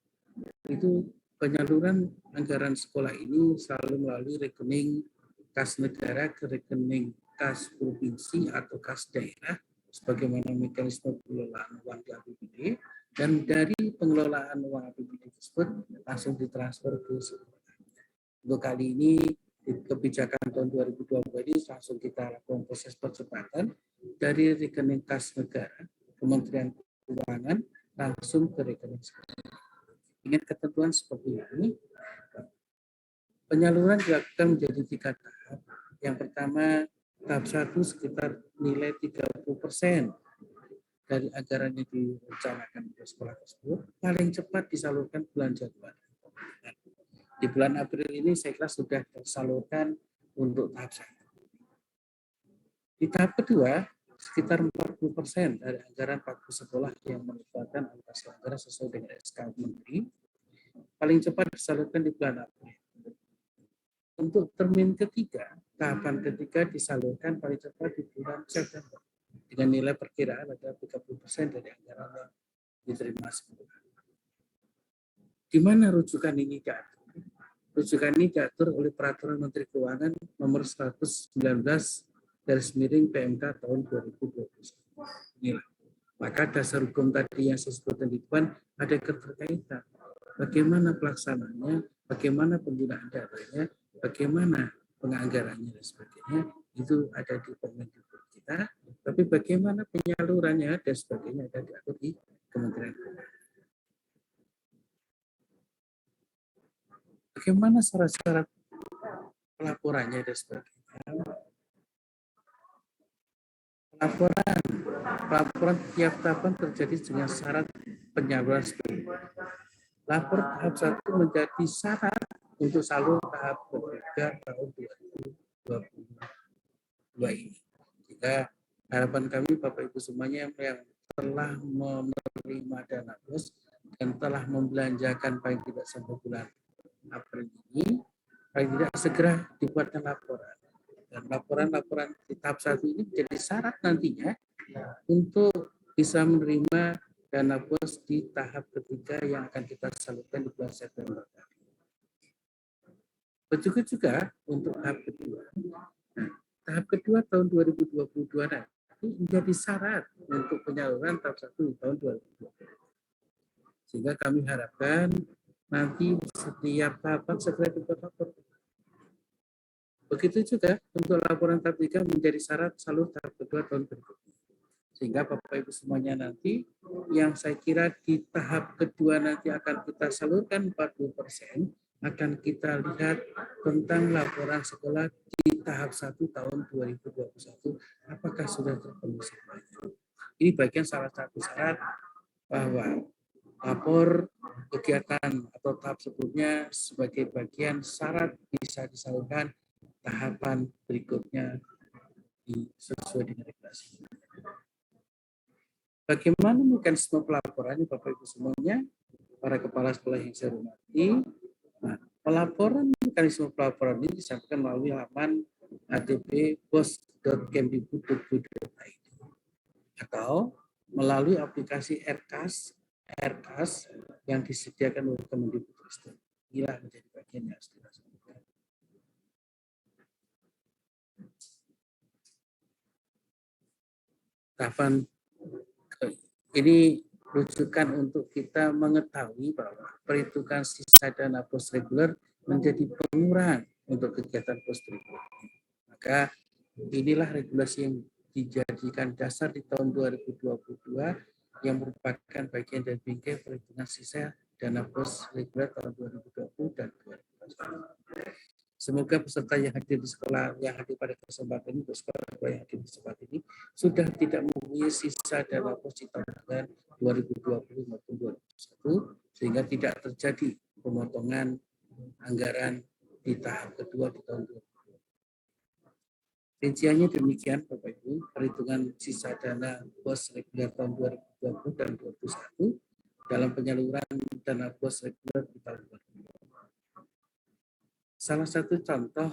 itu penyaluran anggaran sekolah ini selalu melalui rekening kas negara ke rekening kas provinsi atau kas daerah sebagaimana mekanisme pengelolaan uang di APBD, dan dari pengelolaan uang APBD tersebut langsung ditransfer ke sekolah. Untuk kali ini kebijakan tahun 2020 ini langsung kita lakukan proses percepatan dari rekening kas negara Kementerian Keuangan langsung ke rekening sekolah. Ingat ketentuan seperti ini. Penyaluran dilakukan menjadi 3 tahap. Yang pertama, tahap 1 sekitar nilai 30% dari anggaran yang direncanakan oleh sekolah tersebut, paling cepat disalurkan bulan Januari. Di bulan April ini saya kira sudah tersalurkan untuk tahap 1. Di tahap kedua, sekitar 40% dari anggaran pagu sekolah yang merupakan alokasi anggaran sesuai dengan SK Menteri, paling cepat disalurkan di bulan April. Untuk termin ketiga, tahapan ketiga disalurkan paling cepat di bulan September dengan nilai perkiraan ada 30% dari anggaran yang diterima sekolah. Di mana rujukan ini diatur? Rujukan ini diatur oleh Peraturan Menteri Keuangan Nomor 119 PMK tahun 2021. Inilah. Maka dasar hukum tadi yang saya sebutkan di depan ada keterkaitan. Bagaimana pelaksanaannya, bagaimana penggunaan dananya, bagaimana penganggarannya dan sebagainya, itu ada di Permendikbud kita, tapi bagaimana penyalurannya dan sebagainya ada diatur di Kementerian Keuangan. Bagaimana syarat-syarat pelaporannya dan sebagainya. Pelaporan tiap tahapan terjadi dengan syarat penyaluran sebelumnya. Lapor tahap 1 menjadi syarat untuk salur tahap ketiga tahun 2022 ini. Jika harapan kami Bapak Ibu semuanya yang telah menerima dana BOS dan telah membelanjakan paling tidak sampai bulan April ini, paling tidak segera dibuatkan laporan. Dan laporan-laporan di tahap 1 ini menjadi syarat nantinya untuk bisa menerima dana BOS di tahap ketiga yang akan kita salurkan di bulan September. Begitu juga untuk tahap kedua. Tahap kedua tahun 2022 nanti menjadi syarat untuk penyaluran tahap 1 di tahun 2020. Sehingga kami harapkan nanti setiap tahapan segera dibuat lapor. Begitu juga untuk laporan tahap 3 menjadi syarat salur tahap kedua tahun berikutnya. Sehingga Bapak Ibu semuanya nanti yang saya kira di tahap kedua nanti akan kita salurkan 40%, akan kita lihat tentang laporan sekolah di tahap 1 tahun 2021 apakah sudah terpenuhi semuanya. Ini bagian salah satu syarat bahwa lapor kegiatan atau tahap sebelumnya sebagai bagian syarat bisa disalurkan tahapan berikutnya sesuai dengan regulasi. Bagaimana mekanisme pelaporan Bapak Ibu semuanya, para kepala sekolah yang saya hormati. Nah, pelaporan mekanisme pelaporan ini disampaikan melalui laman adb.bos.kemdikbud.go.id atau melalui aplikasi RKAS yang disediakan oleh Kemendikbud. Inilah menjadi bagian yang harus dilaksanakan. Tahapan ini rujukan untuk kita mengetahui bahwa perhitungan sisa dana pos reguler menjadi pengurang untuk kegiatan pos reguler. Maka inilah regulasi yang dijadikan dasar di tahun 2022 yang merupakan bagian dari bingkai perhitungan sisa dana pos reguler tahun 2020 dan 2021. Semoga peserta yang hadir di sekolah, yang hadir pada kesempatan ini, sekolah yang hadir di kesempatan ini, sudah tidak mempunyai sisa dana pos di tahun 2020 maupun 2021, sehingga tidak terjadi pemotongan anggaran di tahap kedua di tahun 2020. Rinciannya demikian, Bapak Ibu, perhitungan sisa dana pos reguler tahun 2020 dan 2021 dalam penyaluran dana pos reguler di tahun 2020. Salah satu contoh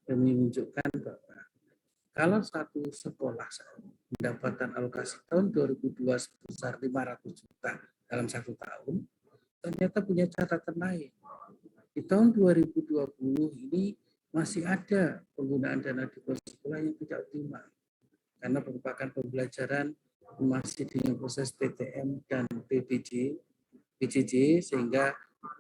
yang menunjukkan bahwa kalau satu sekolah mendapatkan alokasi tahun 2002 sebesar 500 juta dalam 1 tahun, ternyata punya catatan lain. di tahun 2020 ini masih ada penggunaan dana deposit sekolah yang tidak optimal karena merupakan pembelajaran masih dengan proses PTM dan PJJ sehingga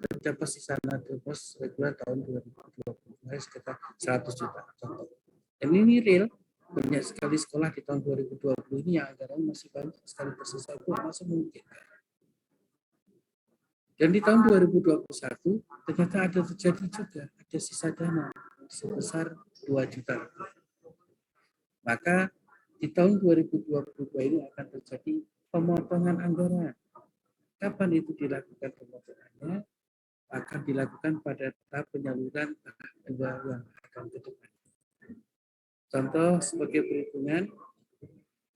terdapat sisa dana deposit reguler tahun 2020 sekitar 100 juta. Contoh. Dan ini real, banyak sekali sekolah di tahun 2020 ini yang anggaran masih banyak sekali tersisa, itu masih mungkin. Dan di tahun 2021 ternyata ada terjadi juga, ada sisa dana sebesar 2 juta. Maka di tahun 2022 ini akan terjadi pemotongan anggaran. Kapan itu dilakukan pemotongannya? Akan dilakukan pada tahap penyaluran tahap 2 yang akan ke depan. Contoh sebagai perhitungan,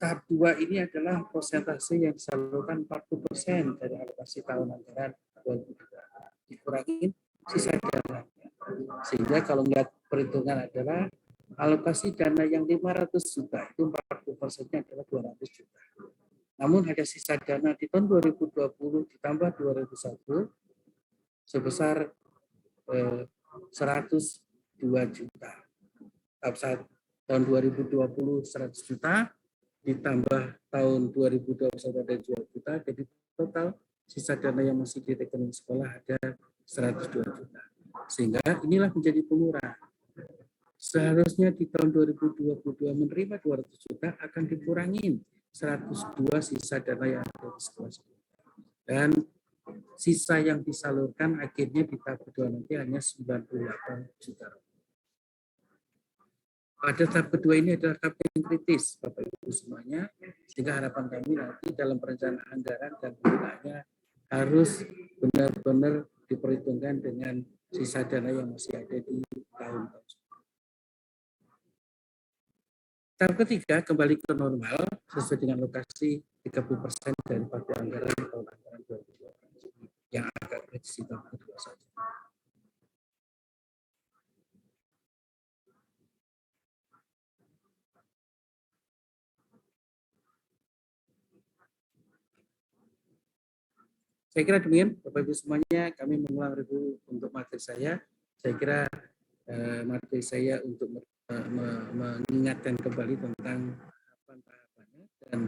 tahap 2 ini adalah persentase yang disalurkan 40% dari alokasi tahun anggaran 2022. Dikurangi sisa dana. Sehingga kalau melihat perhitungan adalah alokasi dana yang 500 juta itu 40%-nya adalah 200 juta. Namun ada sisa dana di tahun 2020 ditambah 2001 sebesar 102 juta. Tahun 2020 100 juta ditambah tahun 2021 ada 2 juta, jadi total sisa dana yang masih di rekening sekolah ada 102 juta. Sehingga inilah menjadi pengurang. Seharusnya di tahun 2022 menerima 200 juta akan dikurangi 102 sisa dana yang ada di sekolah. Dan sisa yang disalurkan akhirnya di tahap kedua nanti hanya 98 juta. Pada tahap kedua ini adalah tahap yang kritis, Bapak Ibu semuanya, sehingga harapan kami nanti dalam perencanaan anggaran dan penggunaannya harus benar-benar diperhitungkan dengan sisa dana yang masih ada di tahun-tahun. Tahap ketiga, kembali ke normal sesuai dengan lokasi 30% dari pagu anggaran tahun anggaran 2020 yang agak kritis di tahap kedua saja. Saya kira demikian, Bapak Ibu semuanya, kami mengulang review untuk materi saya. Saya kira materi saya untuk mengingatkan kembali tentang tahapan-tahapannya dan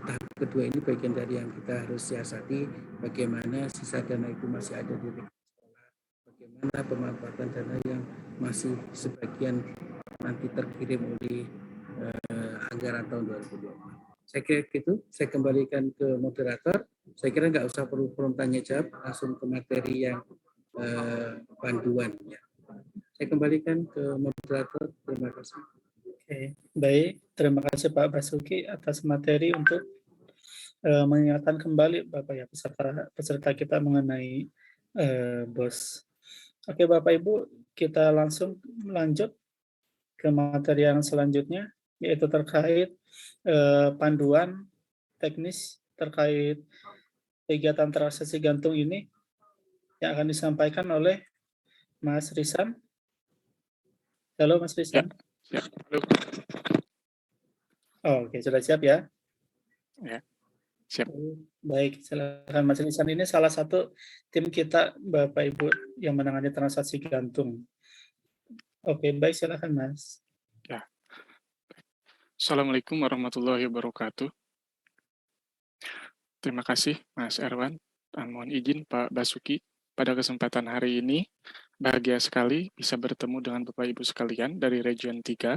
tahap kedua ini bagian dari yang kita harus siasati, bagaimana sisa dana itu masih ada di rekening sekolah, bagaimana pemanfaatan dana yang masih sebagian nanti terkirim oleh anggaran tahun 2020. Saya kira gitu, saya kembalikan ke moderator. Saya kira nggak usah perlu tanya jawab, langsung ke materi yang panduan. Ya. Saya kembalikan ke moderator. Terima kasih. Oke, baik. Terima kasih Pak Basuki atas materi untuk mengingatkan kembali Bapak ya peserta kita mengenai BOS. Oke Bapak Ibu, kita langsung lanjut ke materi yang selanjutnya, yaitu terkait panduan teknis terkait kegiatan transaksi gantung ini yang akan disampaikan oleh Mas Risan. Halo Mas Risan. Ya, halo. Oh, oke, sudah siap ya? Ya, siap. Baik, silakan Mas Risan. Ini salah satu tim kita Bapak Ibu yang menangani transaksi gantung. Oke, baik, silakan Mas. Ya. Assalamualaikum warahmatullahi wabarakatuh. Terima kasih Mas Erwan. Dan mohon izin Pak Basuki, pada kesempatan hari ini bahagia sekali bisa bertemu dengan Bapak Ibu sekalian dari Region 3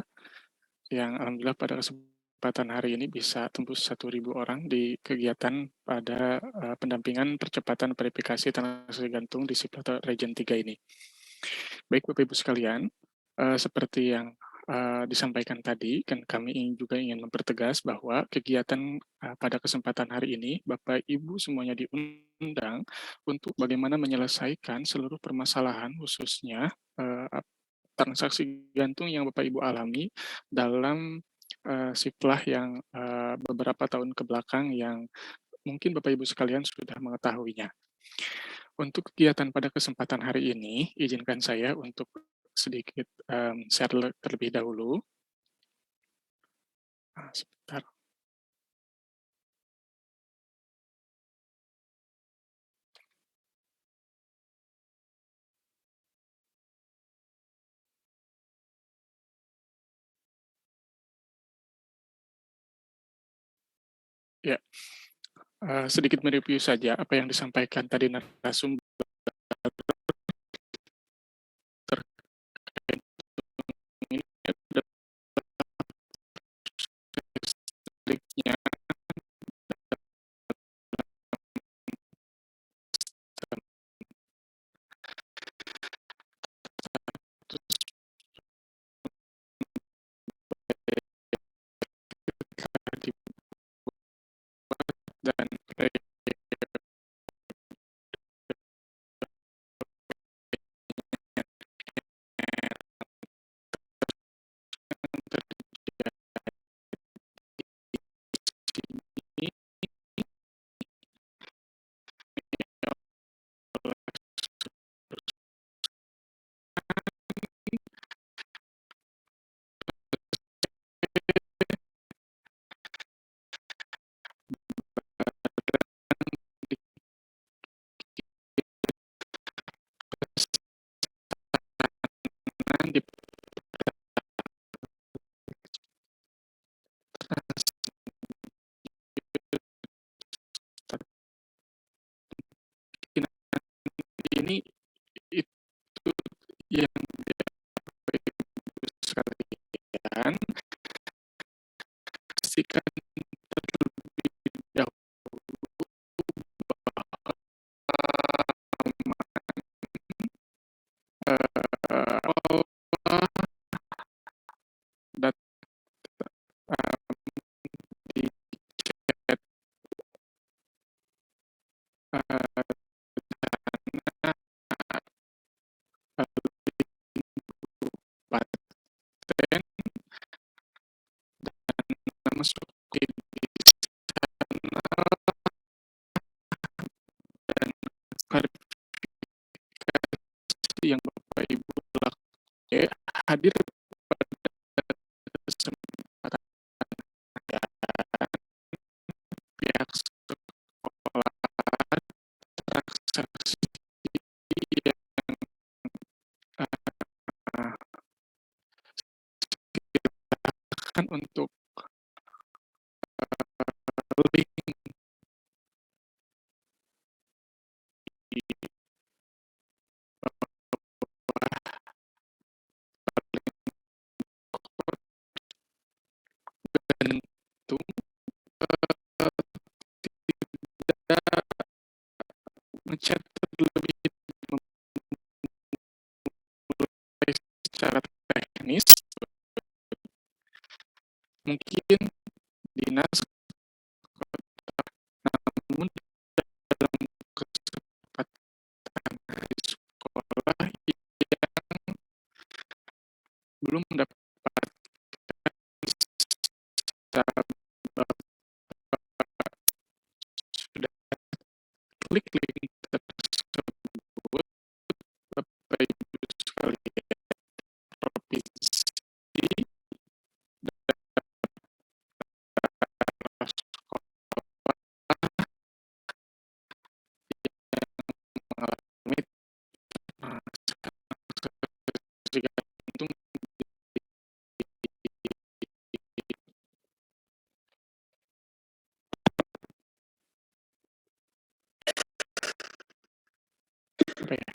yang alhamdulillah pada kesempatan hari ini bisa tembus 1.000 orang di kegiatan pada pendampingan percepatan verifikasi transaksi gantung di Siplat Region 3 ini. Baik Bapak Ibu sekalian, seperti yang disampaikan tadi, kan kami juga ingin mempertegas bahwa kegiatan pada kesempatan hari ini, Bapak Ibu semuanya diundang untuk bagaimana menyelesaikan seluruh permasalahan khususnya transaksi gantung yang Bapak Ibu alami dalam siplah yang beberapa tahun kebelakang yang mungkin Bapak Ibu sekalian sudah mengetahuinya. Untuk kegiatan pada kesempatan hari ini, izinkan saya untuk sedikit share terlebih dahulu. Sebentar. Ya, sedikit mereview saja apa yang disampaikan tadi narasumber terkait ini adalah listriknya dan di ini itu yang sekalian pastikan terlebih dahulu bahwa data di chat paten dan masuk di sana dan klarifikasi yang Bapak Ibu lakukan hadir pada kesempatan pihak sekolah transaksi yang silakan untuk link di dan tentu tidak mencet terlebih mulai secara teknis, mungkin dinas, namun dalam kesempatan hari sekolah yang belum mendapatkan secara sudah klik link tersebut, Bapak Ibu sekalian, provinsi daerah sekolah mengalami transaksi gantung apa ya,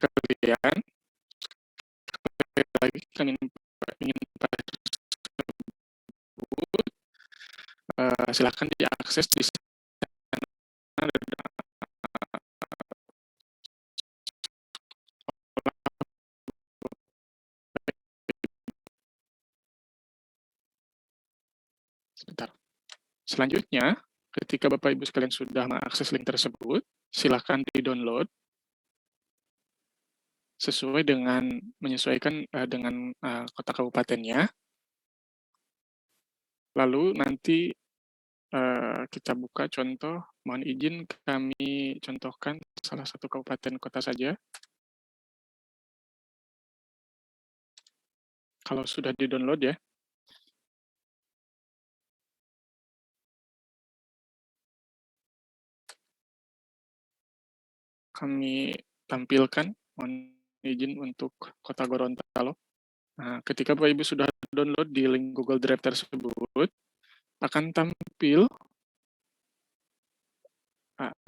sekalian, sekali lagi kami ingin silakan diakses di sana ada sebentar. Selanjutnya, ketika Bapak Ibu sekalian sudah mengakses link tersebut, silakan di-download sesuai dengan menyesuaikan dengan kota kabupatennya. Lalu nanti kita buka contoh, mohon izin kami contohkan salah satu kabupaten kota saja. Kalau sudah di-download ya. Kami tampilkan, mohon izin untuk Kota Gorontalo. Nah, ketika Bapak Ibu sudah download di link Google Drive tersebut, akan tampil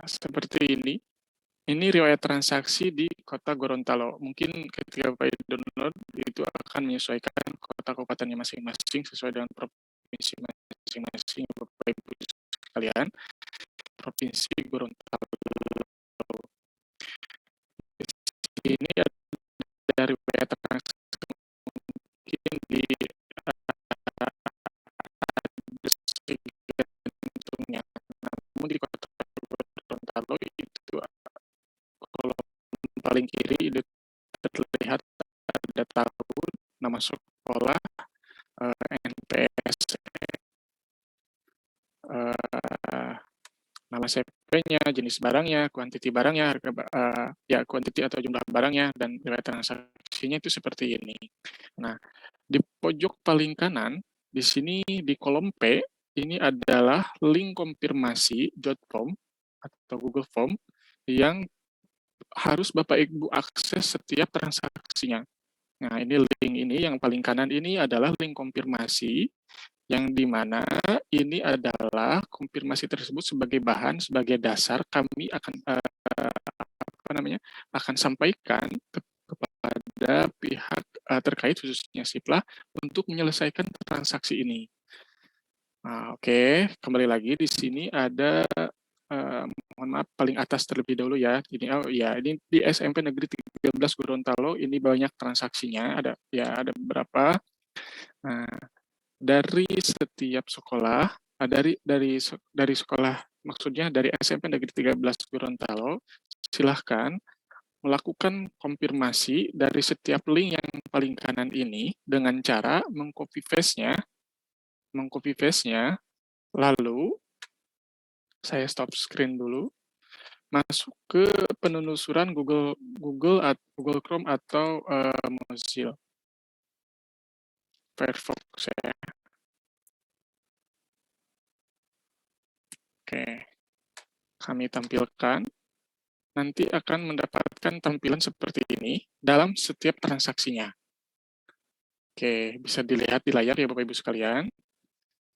seperti ini. Ini riwayat transaksi di Kota Gorontalo. Mungkin ketika Bapak Ibu download, itu akan menyesuaikan kota kabupatennya masing-masing sesuai dengan provinsi masing-masing Bapak Ibu sekalian. Provinsi Gorontalo. Ini ada riwayat transaksi mungkin di gantungnya. Namun di Kota Gorontalo itu kalau paling kiri itu terlihat ada tahun, nama sekolah, NPS, nama CP-nya, jenis barangnya, kuantiti barangnya, harga kuantiti atau jumlah barangnya, dan riwayat transaksinya itu seperti ini. Nah, di pojok paling kanan, di sini di kolom P, ini adalah link konfirmasi .form atau Google Form yang harus Bapak Ibu akses setiap transaksinya. Nah, ini link ini yang paling kanan ini adalah link konfirmasi yang dimana ini adalah konfirmasi tersebut sebagai bahan, sebagai dasar kami akan akan sampaikan kepada pihak terkait khususnya Siplah untuk menyelesaikan transaksi ini. Nah, oke, kembali lagi di sini ada mohon maaf paling atas terlebih dahulu ya. Ini di SMP Negeri 13 Gorontalo ini banyak transaksinya, ada beberapa. Nah, dari setiap sekolah, dari sekolah, maksudnya dari SMP Negeri 13 Gorontalo, silahkan melakukan konfirmasi dari setiap link yang paling kanan ini dengan cara mengcopy paste-nya, lalu saya stop screen dulu, masuk ke penelusuran Google Chrome atau Mozilla Firefox ya. Oke, kami tampilkan. Nanti akan mendapatkan tampilan seperti ini dalam setiap transaksinya. Oke, bisa dilihat di layar ya Bapak Ibu sekalian.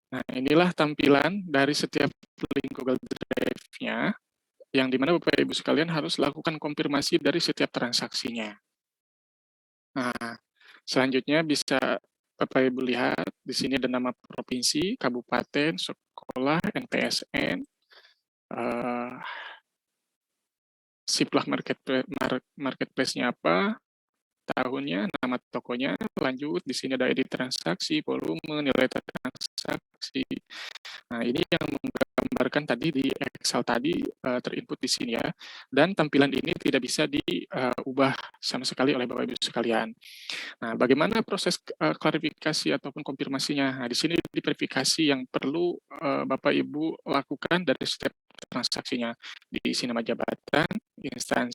Nah, inilah tampilan dari setiap link Google Drive-nya, yang dimana Bapak Ibu sekalian harus lakukan konfirmasi dari setiap transaksinya. Nah, selanjutnya bisa Bapak Ibu lihat, di sini ada nama provinsi, kabupaten, sekolah, NPSN, Siplah marketplace-nya apa, tahunnya, nama tokonya, lanjut, di sini ada edit transaksi, volume, nilai transaksi. Nah, ini yang menggambarkan tadi di Excel tadi terinput di sini ya. Dan tampilan ini tidak bisa diubah sama sekali oleh Bapak Ibu sekalian. Nah, bagaimana proses klarifikasi ataupun konfirmasinya? Nah, di sini di verifikasi yang perlu Bapak Ibu lakukan dari setiap transaksinya. Diisi nama jabatan, instansi,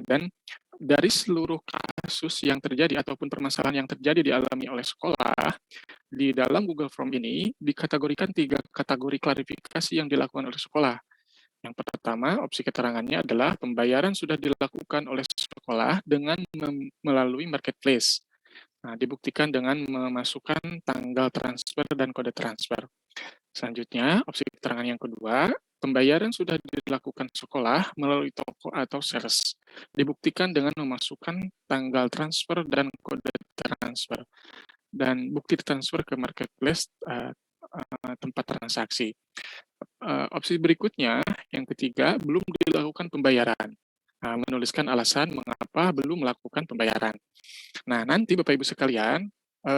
dan dari seluruh kasus yang terjadi ataupun permasalahan yang terjadi dialami oleh sekolah, di dalam Google Form ini dikategorikan 3 kategori klarifikasi yang dilakukan oleh sekolah. Yang pertama, opsi keterangannya adalah pembayaran sudah dilakukan oleh sekolah dengan melalui marketplace. Nah, dibuktikan dengan memasukkan tanggal transfer dan kode transfer. Selanjutnya, opsi keterangan yang kedua, pembayaran sudah dilakukan sekolah melalui toko atau sales. Dibuktikan dengan memasukkan tanggal transfer dan kode transfer. Dan bukti transfer ke marketplace tempat transaksi. Opsi berikutnya, yang ketiga, belum dilakukan pembayaran. Menuliskan alasan mengapa belum melakukan pembayaran. Nah, nanti Bapak Ibu sekalian,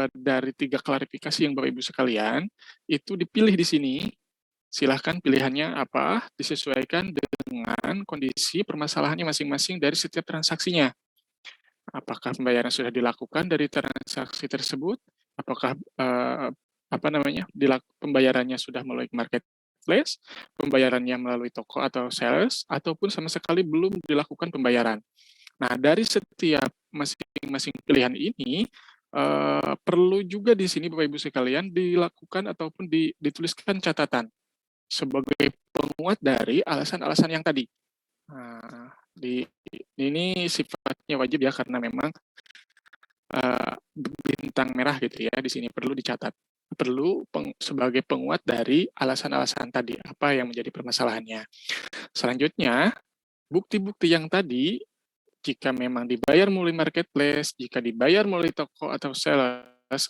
dari 3 klarifikasi yang Bapak Ibu sekalian, itu dipilih di sini. Silahkan pilihannya apa, disesuaikan dengan kondisi permasalahannya masing-masing dari setiap transaksinya. Apakah pembayaran sudah dilakukan dari transaksi tersebut? Apakah pembayarannya sudah melalui marketplace, pembayarannya melalui toko atau sales, ataupun sama sekali belum dilakukan pembayaran. Nah, dari setiap masing-masing pilihan ini, perlu juga di sini Bapak Ibu sekalian dilakukan ataupun dituliskan catatan sebagai penguat dari alasan-alasan yang tadi. Nah, Ini sifatnya wajib ya, karena memang bintang merah gitu ya di sini perlu dicatat, perlu sebagai penguat dari alasan-alasan tadi apa yang menjadi permasalahannya. Selanjutnya, bukti-bukti yang tadi jika memang dibayar melalui marketplace, jika dibayar melalui toko atau sales,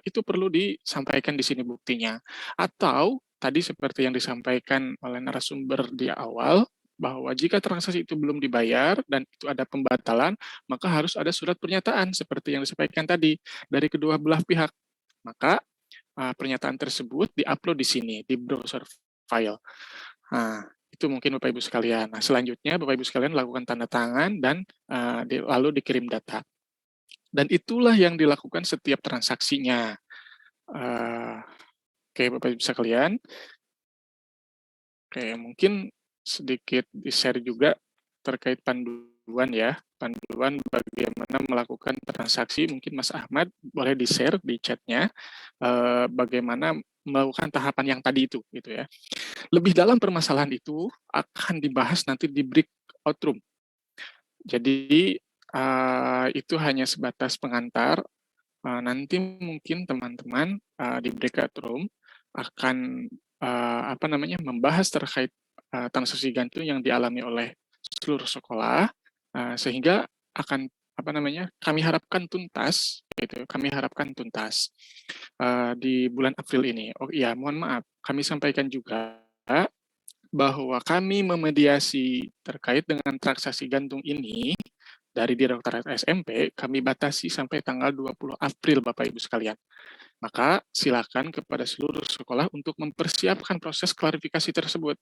itu perlu disampaikan di sini buktinya. Atau tadi seperti yang disampaikan oleh narasumber di awal, bahwa jika transaksi itu belum dibayar dan itu ada pembatalan, maka harus ada surat pernyataan seperti yang disampaikan tadi dari kedua belah pihak. Maka pernyataan tersebut diupload di sini, di browser file. Nah, itu mungkin Bapak Ibu sekalian. Nah, selanjutnya Bapak Ibu sekalian lakukan tanda tangan dan lalu dikirim data. Dan itulah yang dilakukan setiap transaksinya. Oke, Bapak Ibu sekalian. Oke, mungkin sedikit di-share juga terkait panduan ya. Panduan bagaimana melakukan transaksi. Mungkin Mas Ahmad boleh di-share di chatnya bagaimana melakukan tahapan yang tadi itu, gitu ya. Lebih dalam permasalahan itu akan dibahas nanti di breakout room. Jadi itu hanya sebatas pengantar. Nanti mungkin teman-teman di breakout room akan membahas terkait transaksi gantung yang dialami oleh seluruh sekolah, sehingga akan kami harapkan tuntas, gitu. Kami harapkan tuntas di bulan April ini. Oh iya, mohon maaf, kami sampaikan juga bahwa kami memediasi terkait dengan transaksi gantung ini dari Direktorat SMP, kami batasi sampai tanggal 20 April, Bapak Ibu sekalian. Maka silakan kepada seluruh sekolah untuk mempersiapkan proses klarifikasi tersebut.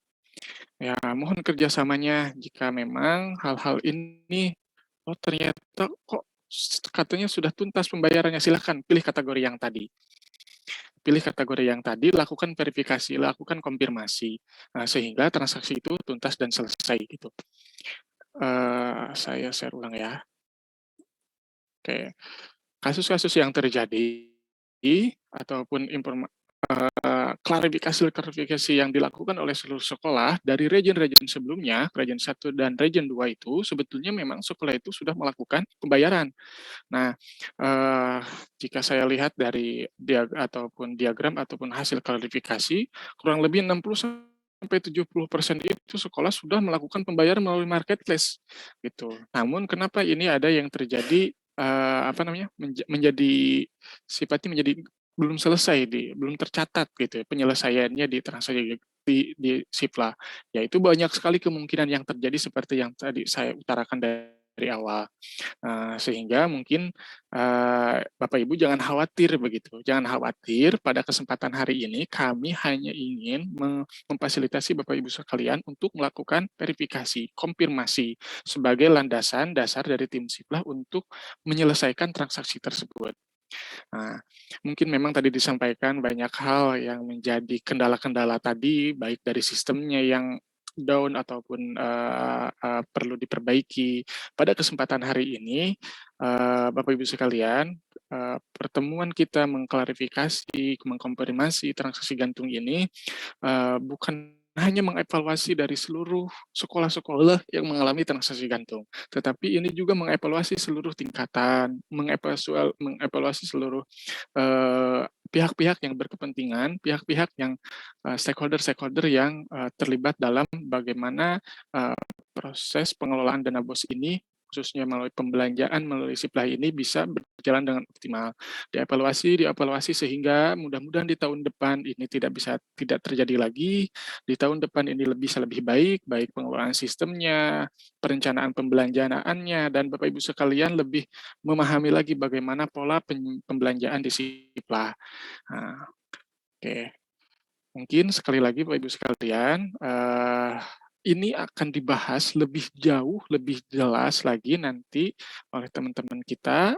Ya, mohon kerjasamanya jika memang hal-hal ini, oh ternyata kok katanya sudah tuntas pembayarannya, silakan pilih kategori yang tadi. Pilih kategori yang tadi, lakukan verifikasi, lakukan konfirmasi, sehingga transaksi itu tuntas dan selesai gitu. Saya share ulang ya. Oke, kasus-kasus yang terjadi ataupun klarifikasi yang dilakukan oleh seluruh sekolah dari region-region sebelumnya, region 1 dan region 2 itu sebetulnya memang sekolah itu sudah melakukan pembayaran. Nah, jika saya lihat dari diagram ataupun hasil klarifikasi, kurang lebih 60-70% itu sekolah sudah melakukan pembayaran melalui marketplace gitu. Namun kenapa ini ada yang terjadi menjadi sifatnya menjadi belum selesai, belum tercatat gitu ya, penyelesaiannya di transaksi di Sipla. Yaitu banyak sekali kemungkinan yang terjadi seperti yang tadi saya utarakan dari awal. Sehingga mungkin Bapak Ibu jangan khawatir begitu. Jangan khawatir, pada kesempatan hari ini kami hanya ingin memfasilitasi Bapak Ibu sekalian untuk melakukan verifikasi, konfirmasi sebagai landasan dasar dari tim Sipla untuk menyelesaikan transaksi tersebut. Nah, mungkin memang tadi disampaikan banyak hal yang menjadi kendala-kendala tadi, baik dari sistemnya yang down ataupun perlu diperbaiki. Pada kesempatan hari ini, Bapak Ibu sekalian, pertemuan kita mengklarifikasi, mengkonfirmasi transaksi gantung ini bukan hanya mengevaluasi dari seluruh sekolah-sekolah yang mengalami transaksi gantung, tetapi ini juga mengevaluasi seluruh tingkatan, mengevaluasi seluruh pihak-pihak yang berkepentingan, pihak-pihak yang stakeholder-stakeholder yang terlibat dalam bagaimana proses pengelolaan dana BOS ini, khususnya melalui pembelanjaan melalui Sipla ini bisa berjalan dengan optimal. Dievaluasi sehingga mudah-mudahan di tahun depan ini tidak terjadi lagi. Di tahun depan ini bisa lebih baik pengelolaan sistemnya, perencanaan pembelanjaannya, dan Bapak Ibu sekalian lebih memahami lagi bagaimana pola pembelanjaan di Sipla. Oke. Mungkin sekali lagi Bapak Ibu sekalian, ini akan dibahas lebih jauh, lebih jelas lagi nanti oleh teman-teman kita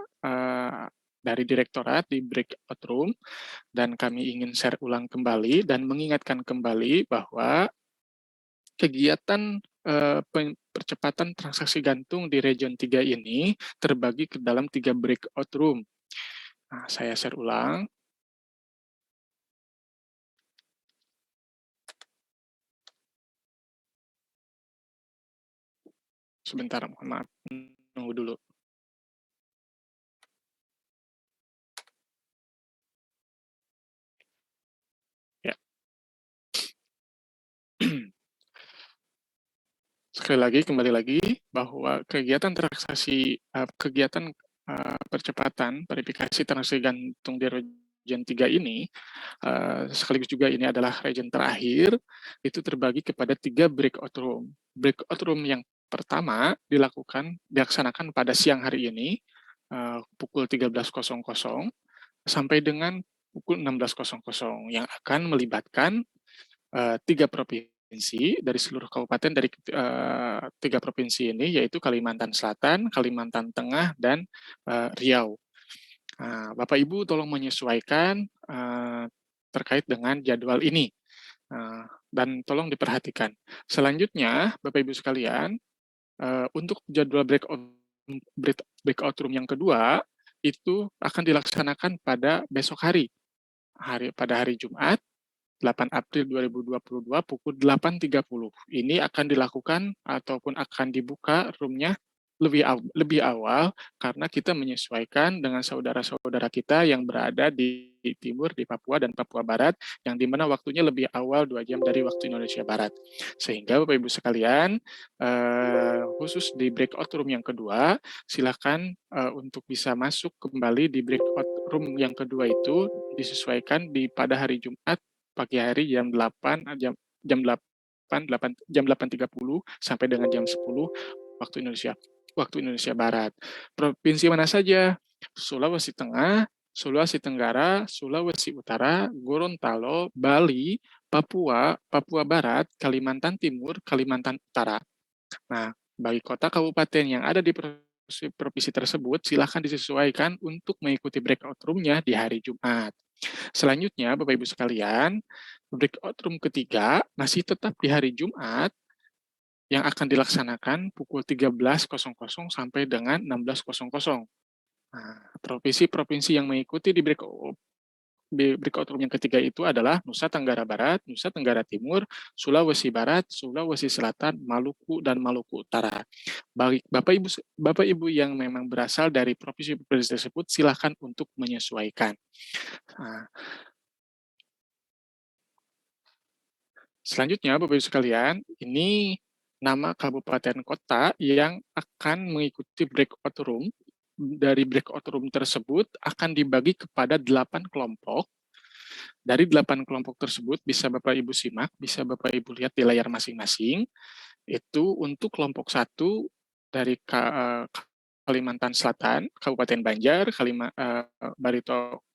dari direktorat di breakout room, dan kami ingin share ulang kembali dan mengingatkan kembali bahwa kegiatan percepatan transaksi gantung di region 3 ini terbagi ke dalam 3 breakout room. Nah, saya share ulang. Sebentar, mohon maaf. Nunggu dulu. Ya. Sekali lagi, kembali lagi, bahwa kegiatan transaksi, kegiatan percepatan verifikasi transaksi gantung di region 3 ini, sekaligus juga ini adalah region terakhir, itu terbagi kepada 3 breakout room. Breakout room yang pertama dilaksanakan pada siang hari ini, pukul 13.00 sampai dengan pukul 16.00, yang akan melibatkan 3 provinsi dari seluruh kabupaten dari 3 provinsi ini, yaitu Kalimantan Selatan, Kalimantan Tengah, dan Riau. Bapak Ibu tolong menyesuaikan terkait dengan jadwal ini, dan tolong diperhatikan. Selanjutnya, Bapak Ibu sekalian, untuk jadwal breakout room yang kedua, itu akan dilaksanakan pada besok hari, pada hari Jumat, 8 April 2022 pukul 8.30. Ini akan dilakukan ataupun akan dibuka roomnya lebih awal karena kita menyesuaikan dengan saudara-saudara kita yang berada di timur, di Papua dan Papua Barat, yang dimana waktunya lebih awal 2 jam dari waktu Indonesia Barat. Sehingga Bapak Ibu sekalian, khusus di breakout room yang kedua, silakan untuk bisa masuk kembali di breakout room yang kedua itu disesuaikan pada hari Jumat pagi hari jam 8.30 sampai dengan jam 10 waktu Indonesia Barat. Provinsi mana saja? Sulawesi Tengah, Sulawesi Tenggara, Sulawesi Utara, Gorontalo, Bali, Papua, Papua Barat, Kalimantan Timur, Kalimantan Utara. Nah, bagi kota kabupaten yang ada di provinsi tersebut, silakan disesuaikan untuk mengikuti breakout room-nya di hari Jumat. Selanjutnya, Bapak Ibu sekalian, breakout room ketiga masih tetap di hari Jumat yang akan dilaksanakan pukul 13.00 sampai dengan 16.00. Nah, provinsi-provinsi yang mengikuti di breakout room yang ketiga itu adalah Nusa Tenggara Barat, Nusa Tenggara Timur, Sulawesi Barat, Sulawesi Selatan, Maluku, dan Maluku Utara. Bagi Bapak Ibu yang memang berasal dari provinsi-provinsi tersebut, silakan untuk menyesuaikan. Selanjutnya, Bapak Ibu sekalian, ini nama kabupaten kota yang akan mengikuti breakout room. Dari breakout room tersebut akan dibagi kepada 8 kelompok. Dari 8 kelompok tersebut bisa Bapak Ibu simak, bisa Bapak Ibu lihat di layar masing-masing. Itu untuk kelompok 1 dari Kalimantan Selatan, Kabupaten Banjar, Barito